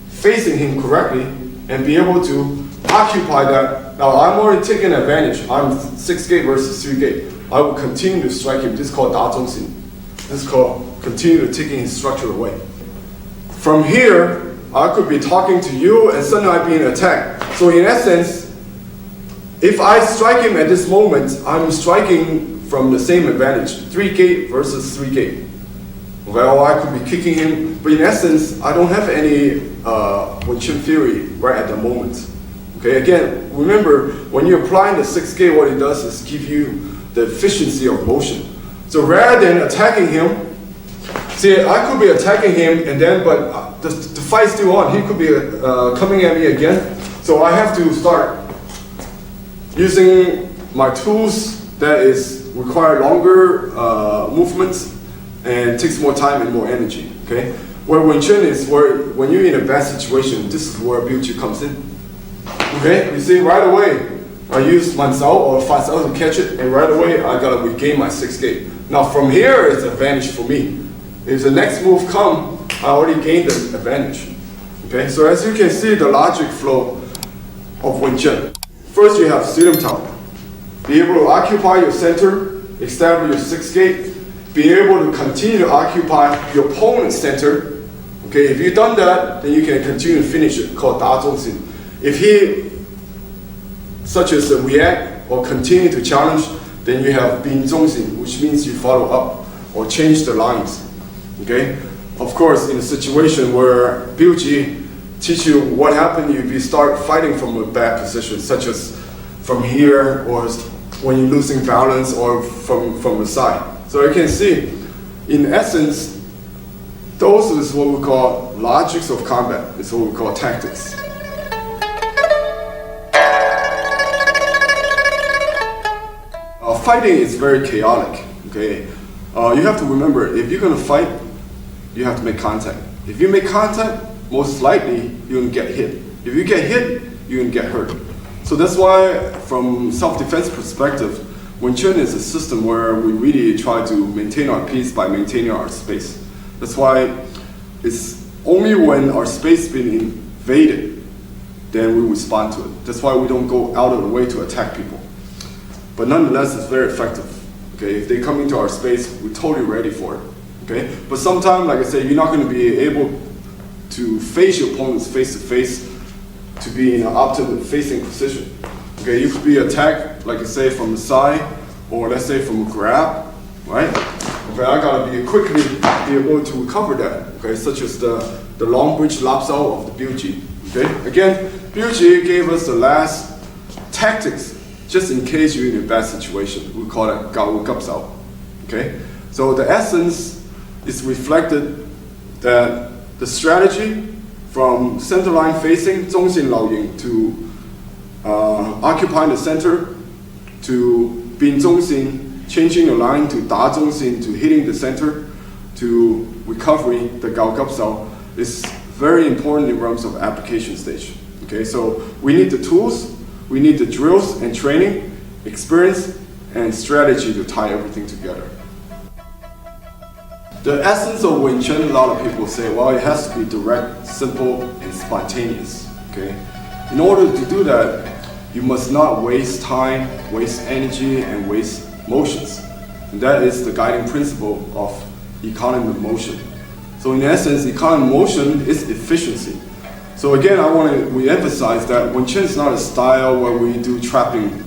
facing him correctly and be able to occupy that, now I'm already taking advantage. I'm 6 gate versus 3 gate. I will continue to strike him. This is called 打中心. This is called continue to taking his structure away. From here, I could be talking to you and suddenly I'm being attacked. So in essence, if I strike him at this moment, I'm striking from the same advantage, 3 gate versus 3 gate. Well, I could be kicking him, but in essence, I don't have any Wing Chun theory right at the moment. Okay, again, remember, when you're applying the 6 gate, what it does is give you the efficiency of motion. So rather than attacking him, see, I could be attacking him and then, but the fight's still on. He could be coming at me again. So I have to start using my tools that is require longer movements and takes more time and more energy, okay? Where Wing Chun is where, when you're in a bad situation, this is where Biu Ji comes in. Okay, you see, right away, I use my Sao or Fa Sao to catch it, and right away, I gotta regain my 6 gate. Now from here, it's an advantage for me. If the next move come, I already gained the advantage. Okay, so as you can see, the logic flow of Wing Chun. First, you have Sirim Tao. Be able to occupy your center, establish your 6 gate, be able to continue to occupy your opponent's center. Okay, if you've done that, then you can continue to finish it, called 打中心. If he, such as react or continue to challenge, then you have bin中心, which means you follow up or change the lines. Okay, of course, in a situation where Biu Ji teach you what happened if you start fighting from a bad position, such as from here or when you're losing balance or from the side. So you can see, in essence, those is what we call logics of combat. It's what we call tactics. Fighting is very chaotic. Okay, you have to remember, if you're going to fight, you have to make contact. If you make contact, most likely you're going to get hit. If you get hit, you're going to get hurt. So that's why, from self-defense perspective, Wing Chun is a system where we really try to maintain our peace by maintaining our space. That's why it's only when our space has been invaded, then we respond to it. That's why we don't go out of the way to attack people. But nonetheless, it's very effective. Okay, if they come into our space, we're totally ready for it. Okay, but sometimes, like I said, you're not going to be able to face your opponents face to face to be in an optimal facing position. Okay, you could be attacked, like I say, from the side, or let's say from a grab, right? Okay, I gotta be quickly be able to recover that. Okay, such as the long bridge lap sao of the Biu Ji. Okay, again, Biu Ji gave us the last tactics just in case you're in a bad situation. We call it gao wu gap sao. Okay, so the essence is reflected that the strategy from center line facing 中心老营 to occupying the center, to bin 中心 changing the line to 打中心 to hitting the center, to recovery the gao gap sao is very important in terms of application stage. Okay, so we need the tools, we need the drills and training, experience and strategy to tie everything together. The essence of Wing Chun, a lot of people say, well, it has to be direct, simple, and spontaneous. Okay, in order to do that, you must not waste time, waste energy, and waste motions. And that is the guiding principle of economy of motion. So in essence, economy of motion is efficiency. So again, I want to re-emphasize that Wing Chun is not a style where we do trapping.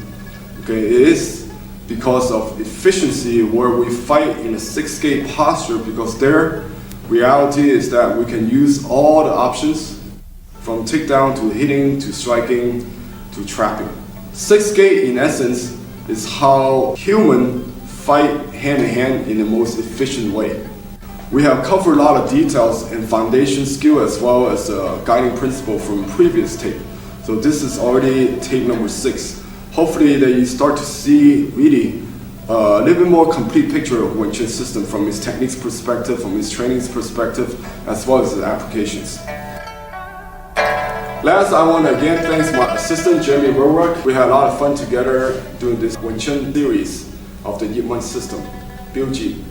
Okay, it is because of efficiency where we fight in a 6 gate posture, because their reality is that we can use all the options from takedown to hitting to striking to trapping. 6 gate in essence is how humans fight hand in hand in the most efficient way. We have covered a lot of details and foundation skill as well as a guiding principle from previous tape. So this is already tape number 6. Hopefully that you start to see really a little bit more complete picture of Wing Chun system from its techniques perspective, from its trainings perspective, as well as the applications. Last, I want to again thank my assistant, Jeremy Rourke. We had a lot of fun together doing this Wing Chun series of the Yip Man system, Biu Ji.